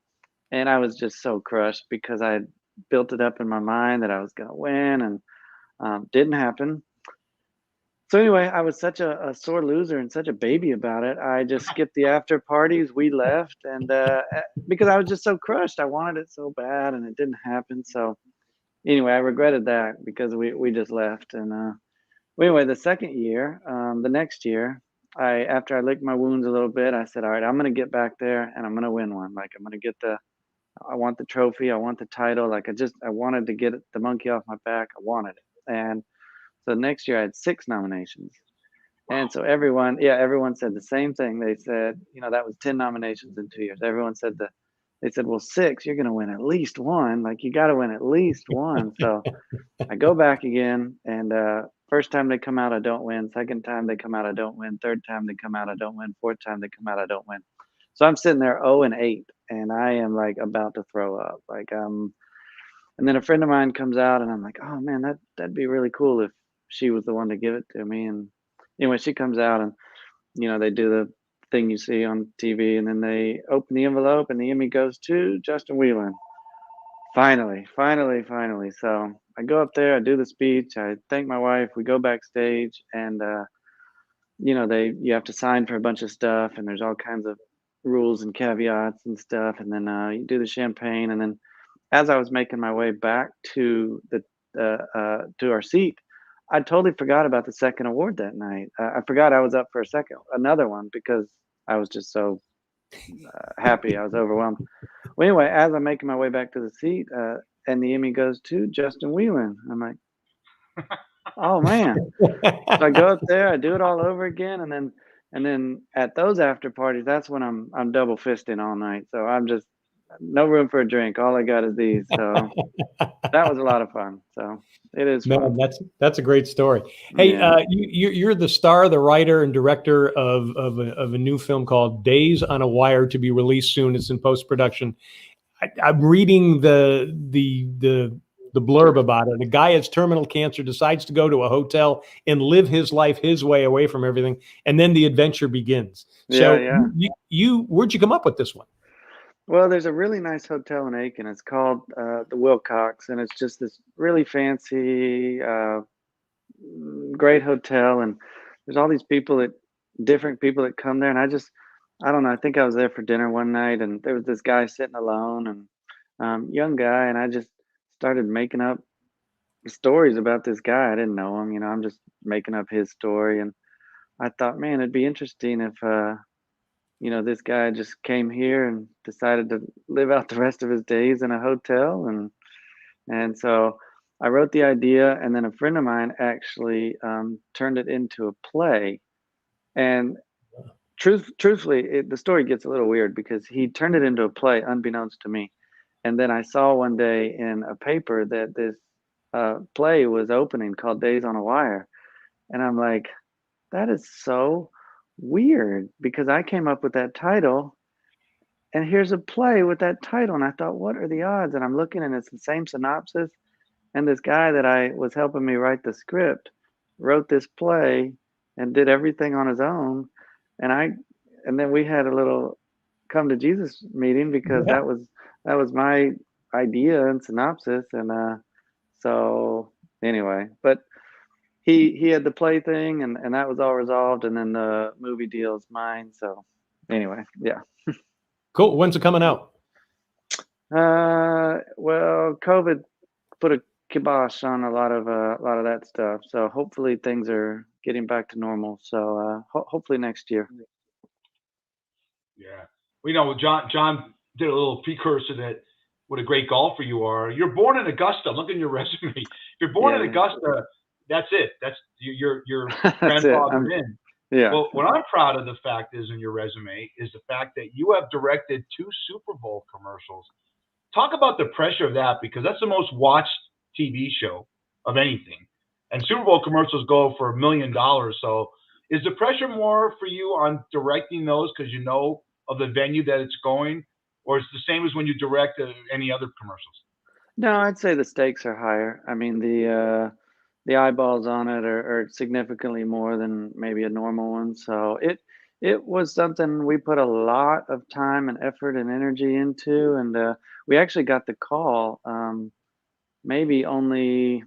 And I was just so crushed because I had built it up in my mind that I was going to win, and didn't happen. So anyway, I was such a sore loser and such a baby about it. I just skipped the after parties. We left, and because I was just so crushed. I wanted it so bad, and it didn't happen. So anyway, I regretted that because we just left. And anyway, the second year, the next year, after I licked my wounds a little bit, I said, all right, I'm going to get back there, and I'm going to win one. Like, I'm going to get I want the trophy. I want the title. Like, I wanted to get the monkey off my back. I wanted it. And so next year I had 6 nominations. And so everyone said the same thing. They said, that was 10 nominations in 2 years. Everyone said they said, well, 6, you're going to win at least one. Like, you got to win at least one. So I go back again, and first time they come out, I don't win. Second time they come out, I don't win. Third time they come out, I don't win. Fourth time they come out, I don't win. So I'm sitting there 0-8, and I am like about to throw up. Like, and then a friend of mine comes out, and I'm like, oh man, that'd be really cool if she was the one to give it to me. And anyway, she comes out, and they do the thing you see on TV, and then they open the envelope, and the Emmy goes to Justin Wieland. Finally. So I go up there, I do the speech, I thank my wife, we go backstage, and you have to sign for a bunch of stuff, and there's all kinds of rules and caveats and stuff, and then you do the champagne, and then as I was making my way back to to our seat, I totally forgot about the second award that night. I forgot I was up for another one, because I was just so happy. I was overwhelmed. Well, anyway, as I'm making my way back to the seat, and the Emmy goes to Justin Wieland, I'm like, oh man. So I go up there, I do it all over again, and then at those after parties, that's when I'm double fisting all night. So I'm just no room for a drink. All I got is these. So that was a lot of fun. So it is fun. Man, that's a great story. Hey, Yeah. You're the star, the writer, and director of a new film called Days on a Wire, to be released soon. It's in post-production. I'm reading the blurb about it. A guy has terminal cancer, decides to go to a hotel and live his life his way, away from everything, and then the adventure begins. So where'd you come up with this one? Well, there's a really nice hotel in Aiken. It's called the Wilcox, and it's just this really fancy, great hotel. And there's all these different people that come there. And I don't know, I think I was there for dinner one night, and there was this guy sitting alone, and young guy, and I just started making up stories about this guy. I didn't know him, I'm just making up his story. And I thought, man, it'd be interesting if this guy just came here and decided to live out the rest of his days in a hotel. And so I wrote the idea, and then a friend of mine actually turned it into a play. And truthfully, the story gets a little weird, because he turned it into a play unbeknownst to me. And then I saw one day in a paper that this play was opening called Days on a Wire. And I'm like, that is so weird, because I came up with that title, and here's a play with that title. And I thought, what are the odds? And I'm looking, and it's the same synopsis. And this guy that I was helping me write the script wrote this play and did everything on his own. And then we had a little come to Jesus meeting, because that was my idea and synopsis. And so anyway, but he had the play thing, and that was all resolved, and then the movie deal is mine. So anyway, yeah. Cool. When's it coming out? Well, COVID put a kibosh on a lot of that stuff. So hopefully things are getting back to normal. So hopefully next year. Yeah, we know John did a little precursor that what a great golfer you are. You're born in Augusta. Look at your resume. You're born in Augusta. That's it. That's your grandfather in. Yeah. Well, what I'm proud of the fact is in your resume is the fact that you have directed 2 Super Bowl commercials. Talk about the pressure of that, because that's the most watched TV show of anything. And Super Bowl commercials go for $1 million. So is the pressure more for you on directing those because you know of the venue that it's going, or it's the same as when you direct any other commercials? No, I'd say the stakes are higher. I mean, the eyeballs on it are significantly more than maybe a normal one. So it was something we put a lot of time and effort and energy into. And we actually got the call maybe only,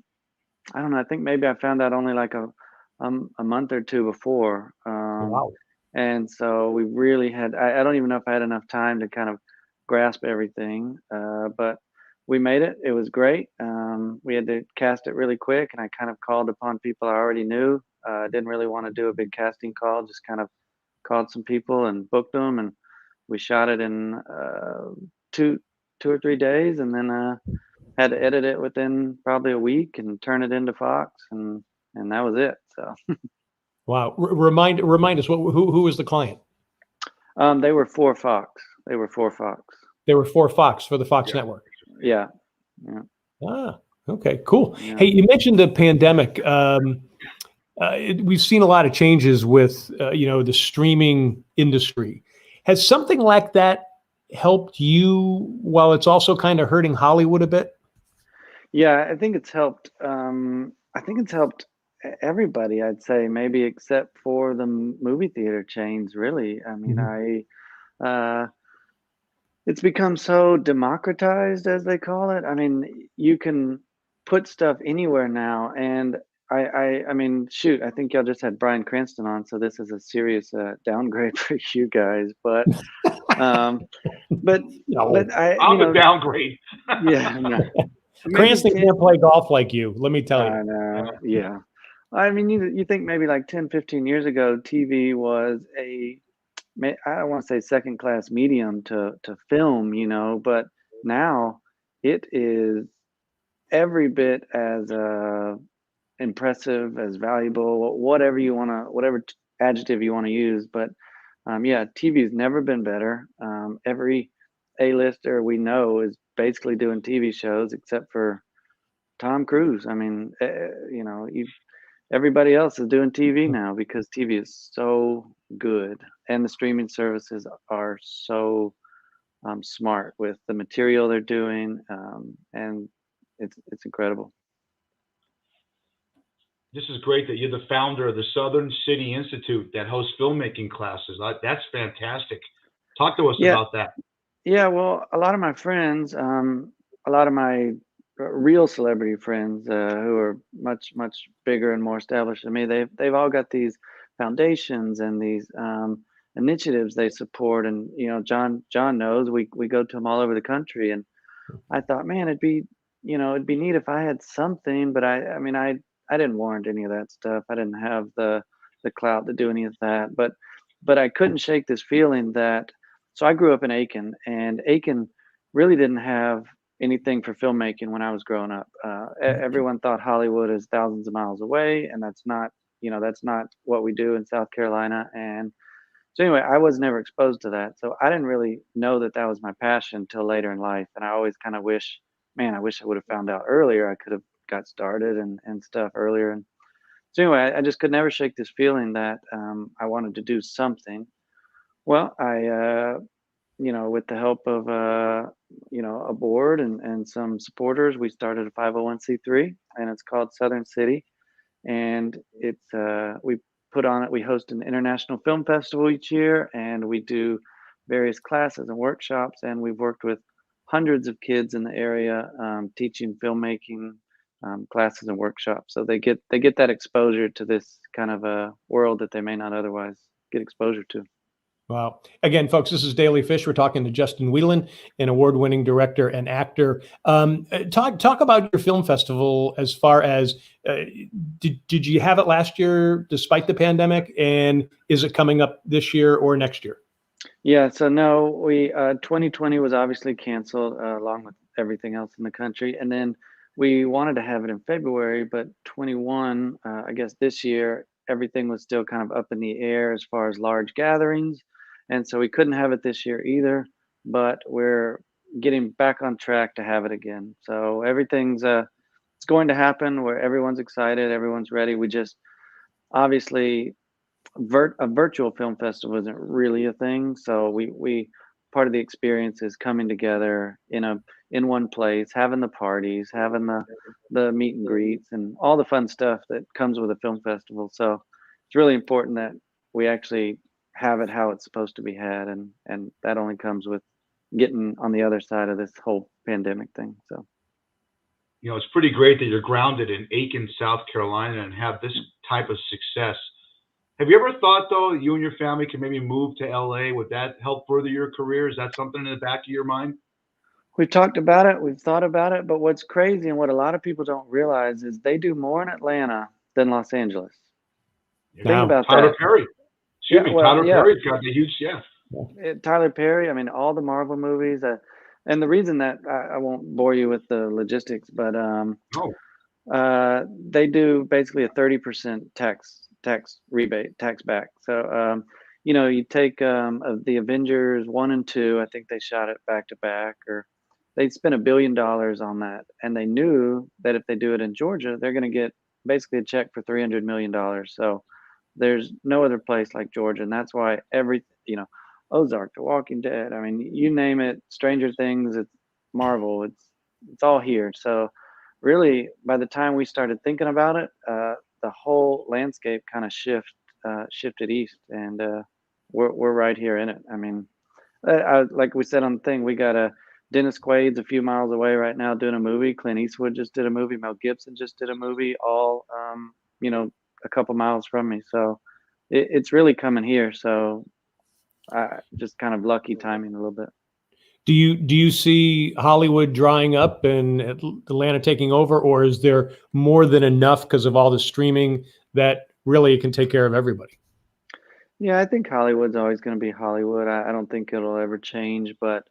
I don't know, I think maybe I found out only like a month or two before. Wow. And so we really had, I don't even know if I had enough time to kind of grasp everything, but we made it. It was great. We had to cast it really quick, and I kind of called upon people I already knew. Didn't really want to do a big casting call, just kind of called some people and booked them, and we shot it in 2 or 3 days, and then had to edit it within probably a week and turn it into Fox, and that was it. So Wow. Remind us, who was the client? they were for Fox. They were for Fox, for the Fox Yeah. network. Yeah. Ah, okay, cool. Yeah. Hey, you mentioned the pandemic. We've seen a lot of changes with, the streaming industry. Has something like that helped you while it's also kind of hurting Hollywood a bit? Yeah, I think it's helped. I think it's helped everybody, I'd say, maybe except for the movie theater chains, really. I mean, uh, it's become so democratized, as they call it. I mean, you can put stuff anywhere now, and I mean, shoot, I think y'all just had Bryan Cranston on, so this is a serious downgrade for you guys. Um, but No. but I'm a downgrade. yeah, no. Maybe Cranston 10 can't play golf like you, let me tell I you. know, yeah. I mean, you think maybe like 10, 15 years ago, TV was I don't want to say second class medium to film, but now it is every bit as impressive, as valuable, whatever adjective you want to use. But yeah, TV's never been better. Every A-lister we know is basically doing TV shows except for Tom Cruise. I mean, everybody else is doing TV now because TV is so good, and the streaming services are so smart with the material they're doing, and it's incredible. This is great that you're the founder of the Southern City Institute that hosts filmmaking classes. That's fantastic. Talk to us Yeah, about that. yeah. Well, a lot of my friends, a lot of my real celebrity friends who are much bigger and more established than me, they've all got these foundations and these initiatives they support. And John knows we go to them all over the country. And I thought, man, it'd be neat if I had something, but I mean, I didn't warrant any of that stuff. I didn't have the clout to do any of that. But I couldn't shake this feeling that. So I grew up in Aiken, and Aiken really didn't have anything for filmmaking when I was growing up. Everyone thought Hollywood is thousands of miles away, and that's not what we do in South Carolina. And so anyway, I was never exposed to that. So I didn't really know that that was my passion till later in life. And I always kind of wish, man, I wish I would have found out earlier. I could have got started and stuff earlier. And so anyway, I just could never shake this feeling that I wanted to do something. Well, with the help of a board and some supporters, we started a 501c3, and it's called Southern City. And we host an international film festival each year, and we do various classes and workshops, and we've worked with hundreds of kids in the area, teaching filmmaking classes and workshops. So they get that exposure to this kind of a world that they may not otherwise get exposure to. Wow. Again, folks, this is Daly Fish. We're talking to Justin Wieland, an award-winning director and actor. Talk about your film festival as far as, did you have it last year despite the pandemic? And is it coming up this year or next year? Yeah, so no, 2020 was obviously canceled along with everything else in the country. And then we wanted to have it in February, but 21, I guess this year, everything was still kind of up in the air as far as large gatherings. And so we couldn't have it this year either, but we're getting back on track to have it again. So everything's it's going to happen where everyone's excited, everyone's ready. We just obviously a virtual film festival isn't really a thing. So we part of the experience is coming together in one place, having the parties, having the meet and greets, and all the fun stuff that comes with a film festival. So it's really important that we actually have it how it's supposed to be had, and that only comes with getting on the other side of this whole pandemic thing. So it's pretty great that you're grounded in Aiken, South Carolina, and have this type of success. Have you ever thought, though, you and your family could maybe move to LA? Would that help further your career? Is that something in the back of your mind? we've talked about it, we've thought about it, but what's crazy and what a lot of people don't realize is they do more in Atlanta than Los Angeles. Think about Tyler that. Perry. Tyler Perry's got the huge, Tyler Perry, I mean, all the Marvel movies. And the reason that I won't bore you with the logistics, but they do basically a 30% tax rebate, tax back. So, you take of the Avengers 1 and 2, I think they shot it back to back, or they spent $1 billion on that. And they knew that if they do it in Georgia, they're going to get basically a check for $300 million. So there's no other place like Georgia. And that's why Ozark, The Walking Dead, I mean, you name it, Stranger Things, it's Marvel, it's all here. So really, by the time we started thinking about it, the whole landscape kind of shifted east, and we're right here in it. I mean, like we said on the thing, we got Dennis Quaid's a few miles away right now doing a movie. Clint Eastwood just did a movie. Mel Gibson just did a movie, all a couple miles from me. So it's really coming here. So just kind of lucky timing a little bit. Do you see Hollywood drying up and Atlanta taking over, or is there more than enough because of all the streaming that really it can take care of everybody? Yeah, I think Hollywood's always going to be Hollywood. I don't think it'll ever change, but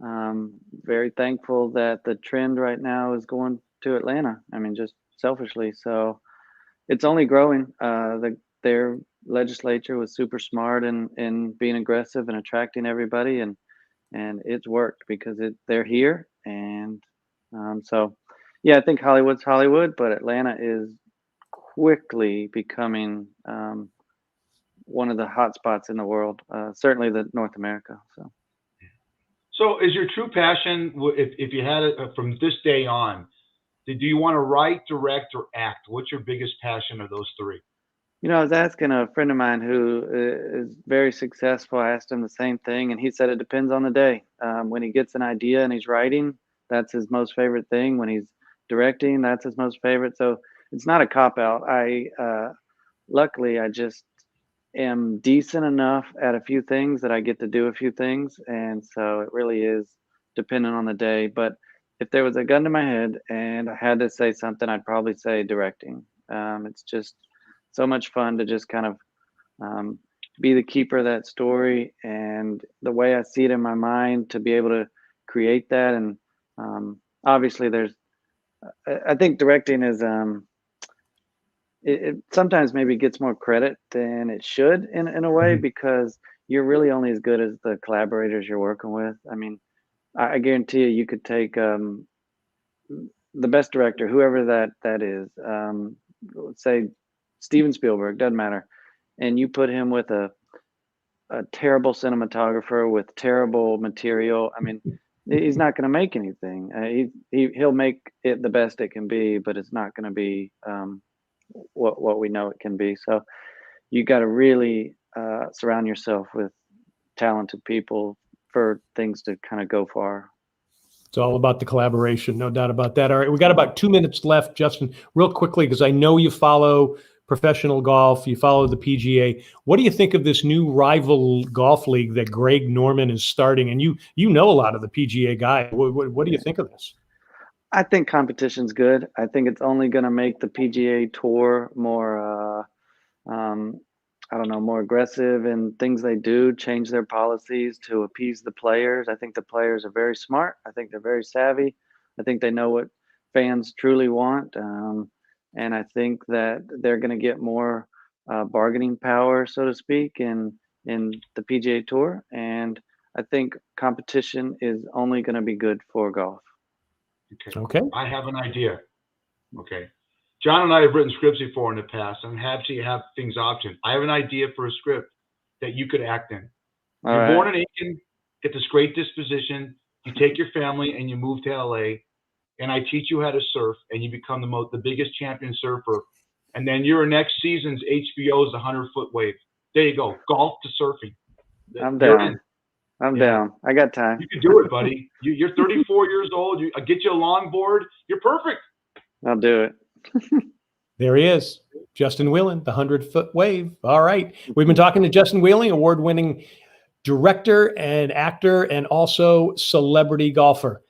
very thankful that the trend right now is going to Atlanta. I mean, just selfishly. So it's only growing. Their legislature was super smart in being aggressive and attracting everybody, and it's worked because they're here. And so, yeah, I think Hollywood's Hollywood, but Atlanta is quickly becoming one of the hot spots in the world, certainly the North America. So is your true passion, if you had it from this day on, do you want to write, direct, or act? What's your biggest passion of those three? I was asking a friend of mine who is very successful. I asked him the same thing, and he said it depends on the day. When he gets an idea and he's writing, that's his most favorite thing. When he's directing, that's his most favorite. So it's not a cop-out. Luckily, I just am decent enough at a few things that I get to do a few things. And so it really is dependent on the day. But if there was a gun to my head and I had to say something, I'd probably say directing. It's just so much fun to just kind of be the keeper of that story, and the way I see it in my mind to be able to create that. And obviously I think directing is it sometimes maybe gets more credit than it should in a way, because you're really only as good as the collaborators you're working with. I mean, I guarantee you could take the best director, whoever that is, let's say Steven Spielberg, doesn't matter, and you put him with a terrible cinematographer with terrible material. I mean, he's not going to make anything. He'll make it the best it can be, but it's not going to be what we know it can be. So you got to really surround yourself with talented people for things to kind of go far. It's all about the collaboration, no doubt about that. All right, we got about 2 minutes left, Justin, real quickly, because I know you follow professional golf, you follow the PGA. What do you think of this new rival golf league that Greg Norman is starting? And you know a lot of the PGA guys. What do you think of this? I think competition's good. I think it's only going to make the PGA Tour more, more aggressive in things they do, change their policies to appease the players. I think the players are very smart. I think they're very savvy. I think they know what fans truly want. And I think that they're going to get more bargaining power, so to speak, in the PGA Tour. And I think competition is only going to be good for golf. Okay. I have an idea. Okay. John and I have written scripts before in the past, and actually have things optioned. I have an idea for a script that you could act in. You're born in Aiken, get this great disposition. You take your family and you move to LA, and I teach you how to surf, and you become the biggest champion surfer. And then your next season's HBO's 100-foot wave. There you go. Golf to surfing. I'm down. I'm down. I got time. You can do it, buddy. You're 34 years old. I get you a longboard. You're perfect. I'll do it. There he is, Justin Willen, the 100-foot wave. All right. We've been talking to Justin Willen, award-winning director and actor, and also celebrity golfer.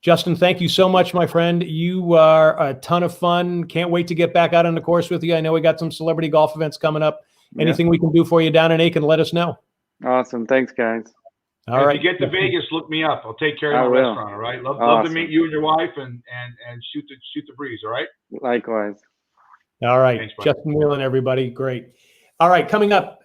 Justin, thank you so much, my friend. You are a ton of fun. Can't wait to get back out on the course with you. I know we got some celebrity golf events coming up. Anything we can do for you down in Aiken, let us know. Awesome. Thanks, guys. All right. If you get to Vegas, look me up. I'll take care of my restaurant. All right. Love to meet you and your wife and shoot the breeze. All right. Likewise. All right. Thanks, Justin Wieland, everybody. Great. All right. Coming up,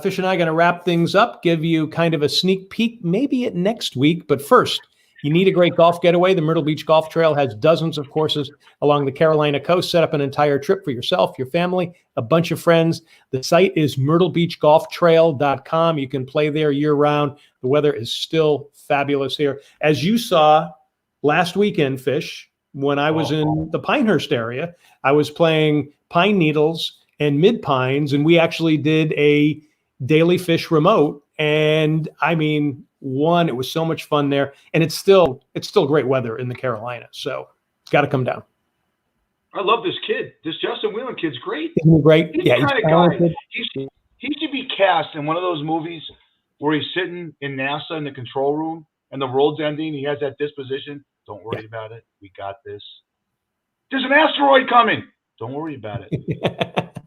Fish and I are going to wrap things up, give you kind of a sneak peek, maybe at next week. But first, you need a great golf getaway. The Myrtle Beach Golf Trail has dozens of courses along the Carolina coast. Set up an entire trip for yourself, your family, a bunch of friends. The site is myrtlebeachgolftrail.com. You can play there year-round. The weather is still fabulous here. As you saw last weekend, Fish, when I was in the Pinehurst area, I was playing Pine Needles and Mid Pines, and we actually did a Daly Fish remote. And I mean, it was so much fun there, and it's still great weather in the Carolinas, so it's got to come down. I love this kid. This Justin Wieland kid's great. Isn't he great? He's Yeah, the kind of guy. He should be cast in one of those movies where he's sitting in NASA in the control room and the world's ending. He has that disposition. Don't worry about it. We got this. There's an asteroid coming. Don't worry about it.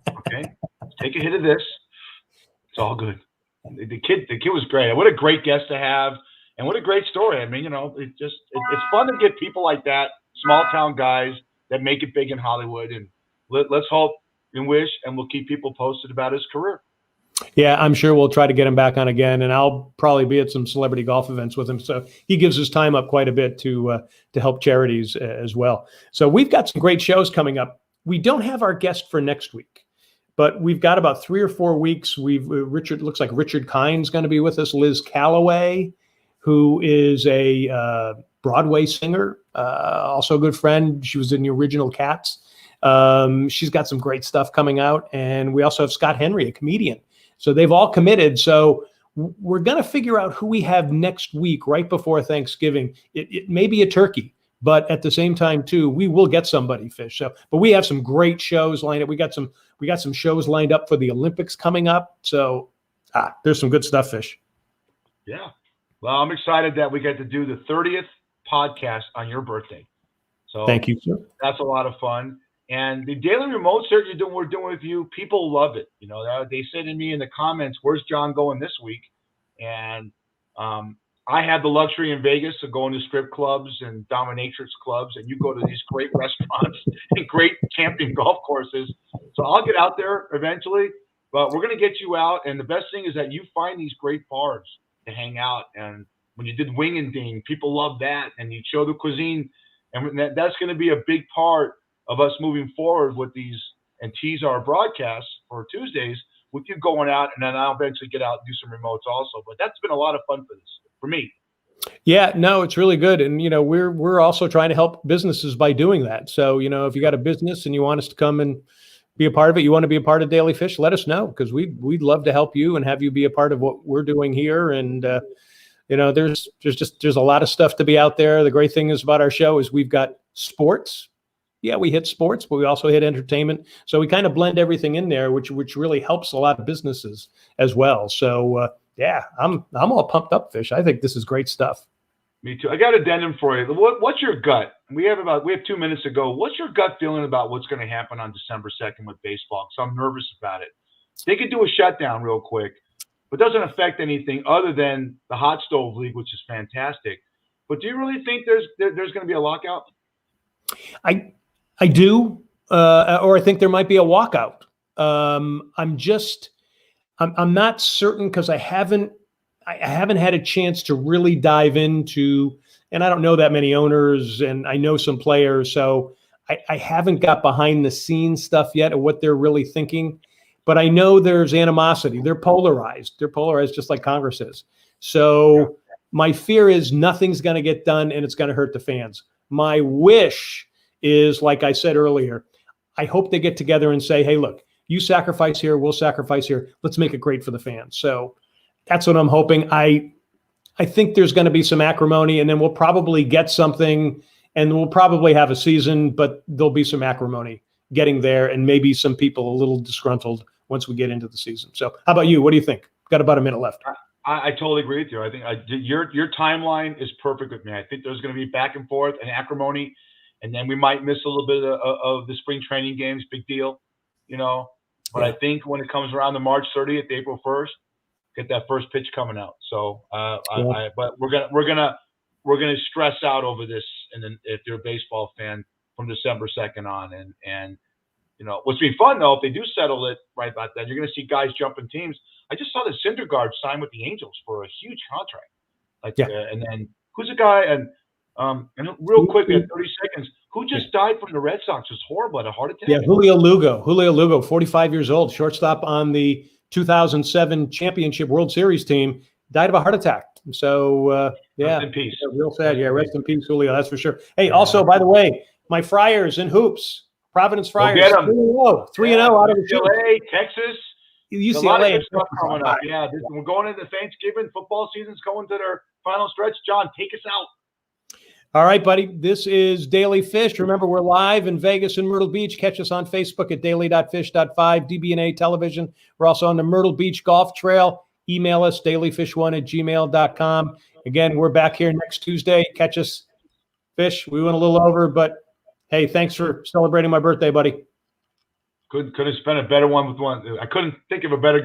Okay, let's take a hit of this. It's all good. The kid was great. What a great guest to have, and what a great story. I mean, it's fun to get people like that, small town guys that make it big in Hollywood. And let's hope and wish, and we'll keep people posted about his career. Yeah, I'm sure we'll try to get him back on again, and I'll probably be at some celebrity golf events with him. So he gives his time up quite a bit to help charities as well. So we've got some great shows coming up. We don't have our guest for next week, but we've got about 3 or 4 weeks. Looks like Richard Kine's going to be with us. Liz Calloway, who is a Broadway singer, also a good friend. She was in the original Cats. She's got some great stuff coming out. And we also have Scott Henry, a comedian. So they've all committed. So we're going to figure out who we have next week, right before Thanksgiving. It may be a turkey, but at the same time, too, we will get somebody, Fish. So, but we have some great shows lined up. We got some shows lined up for the Olympics coming up. So there's some good stuff, Fish. Yeah. Well, I'm excited that we get to do the 30th podcast on your birthday. So thank you, sir. That's a lot of fun. And the daily remote search we're doing with you, people love it. They say to me in the comments, "Where's John going this week?" And I have the luxury in Vegas of going to strip clubs and dominatrix clubs, and you go to these great restaurants and great camping golf courses. So I'll get out there eventually, but we're going to get you out. And the best thing is that you find these great bars to hang out. And when you did Wing and Ding, people love that. And you show the cuisine, and that's going to be a big part of us moving forward with these and tease our broadcasts for Tuesdays with you going out, and then I'll eventually get out and do some remotes also. But that's been a lot of fun for me. Yeah, no, it's really good. And, we're also trying to help businesses by doing that. So, if you got a business and you want us to come and be a part of it, you want to be a part of Daily Fish, let us know, because we'd love to help you and have you be a part of what we're doing here. And, there's a lot of stuff to be out there. The great thing is about our show is we've got sports. Yeah, we hit sports, but we also hit entertainment. So we kind of blend everything in there, which really helps a lot of businesses as well. So yeah, I'm all pumped up, Fish. I think this is great stuff. Me too. I got an addendum for you. What's your gut? We have 2 minutes to go. What's your gut feeling about what's going to happen on December 2nd with baseball? Because I'm nervous about it. They could do a shutdown real quick, but it doesn't affect anything other than the hot stove league, which is fantastic. But do you really think there's going to be a lockout? I do, or I think there might be a walkout. I'm not certain, because I haven't had a chance to really dive into, and I don't know that many owners, and I know some players, so I haven't got behind the scenes stuff yet of what they're really thinking. But I know there's animosity. They're polarized. They're polarized just like Congress is. So my fear is nothing's going to get done, and it's going to hurt the fans. My wish is, like I said earlier, I hope they get together and say, hey, look, you sacrifice here, we'll sacrifice here. Let's make it great for the fans. So that's what I'm hoping. I think there's going to be some acrimony, and then we'll probably get something, and we'll probably have a season, but there'll be some acrimony getting there, and maybe some people a little disgruntled once we get into the season. So how about you? What do you think? Got about a minute left. I totally agree with you. I think your timeline is perfect with me. I think there's going to be back and forth and acrimony, and then we might miss a little bit of the spring training games. Big deal, But I think when it comes around the March 30th, April 1st, get that first pitch coming out. So, but we're gonna stress out over this, and then if you're a baseball fan from December 2nd on, and What's be fun though, if they do settle it right about then, you're going to see guys jumping teams. I just saw the Syndergaard sign with the Angels for a huge contract. And then who's a guy? And real quick, we have 30 seconds. Who just died from the Red Sox? It was horrible. Had a heart attack. Yeah, Julio Lugo, 45 years old, shortstop on the 2007 championship World Series team, died of a heart attack. So, Rest in peace. Real sad. Yeah, rest in peace, Julio. That's for sure. Hey, also, by the way, my Friars in hoops, Providence Friars, 3-0 out of the UCLA, Texas. UCLA. A lot of good stuff coming up. Yeah, we're going into Thanksgiving. Football season's going to their final stretch. John, take us out. All right, buddy. This is Daily Fish. Remember, we're live in Vegas and Myrtle Beach. Catch us on Facebook at daily.fish.5, DBNA Television. We're also on the Myrtle Beach Golf Trail. Email us, dailyfish1@gmail.com. Again, we're back here next Tuesday. Catch us, Fish. We went a little over, but hey, thanks for celebrating my birthday, buddy. Couldn't have spent a better one with one. I couldn't think of a better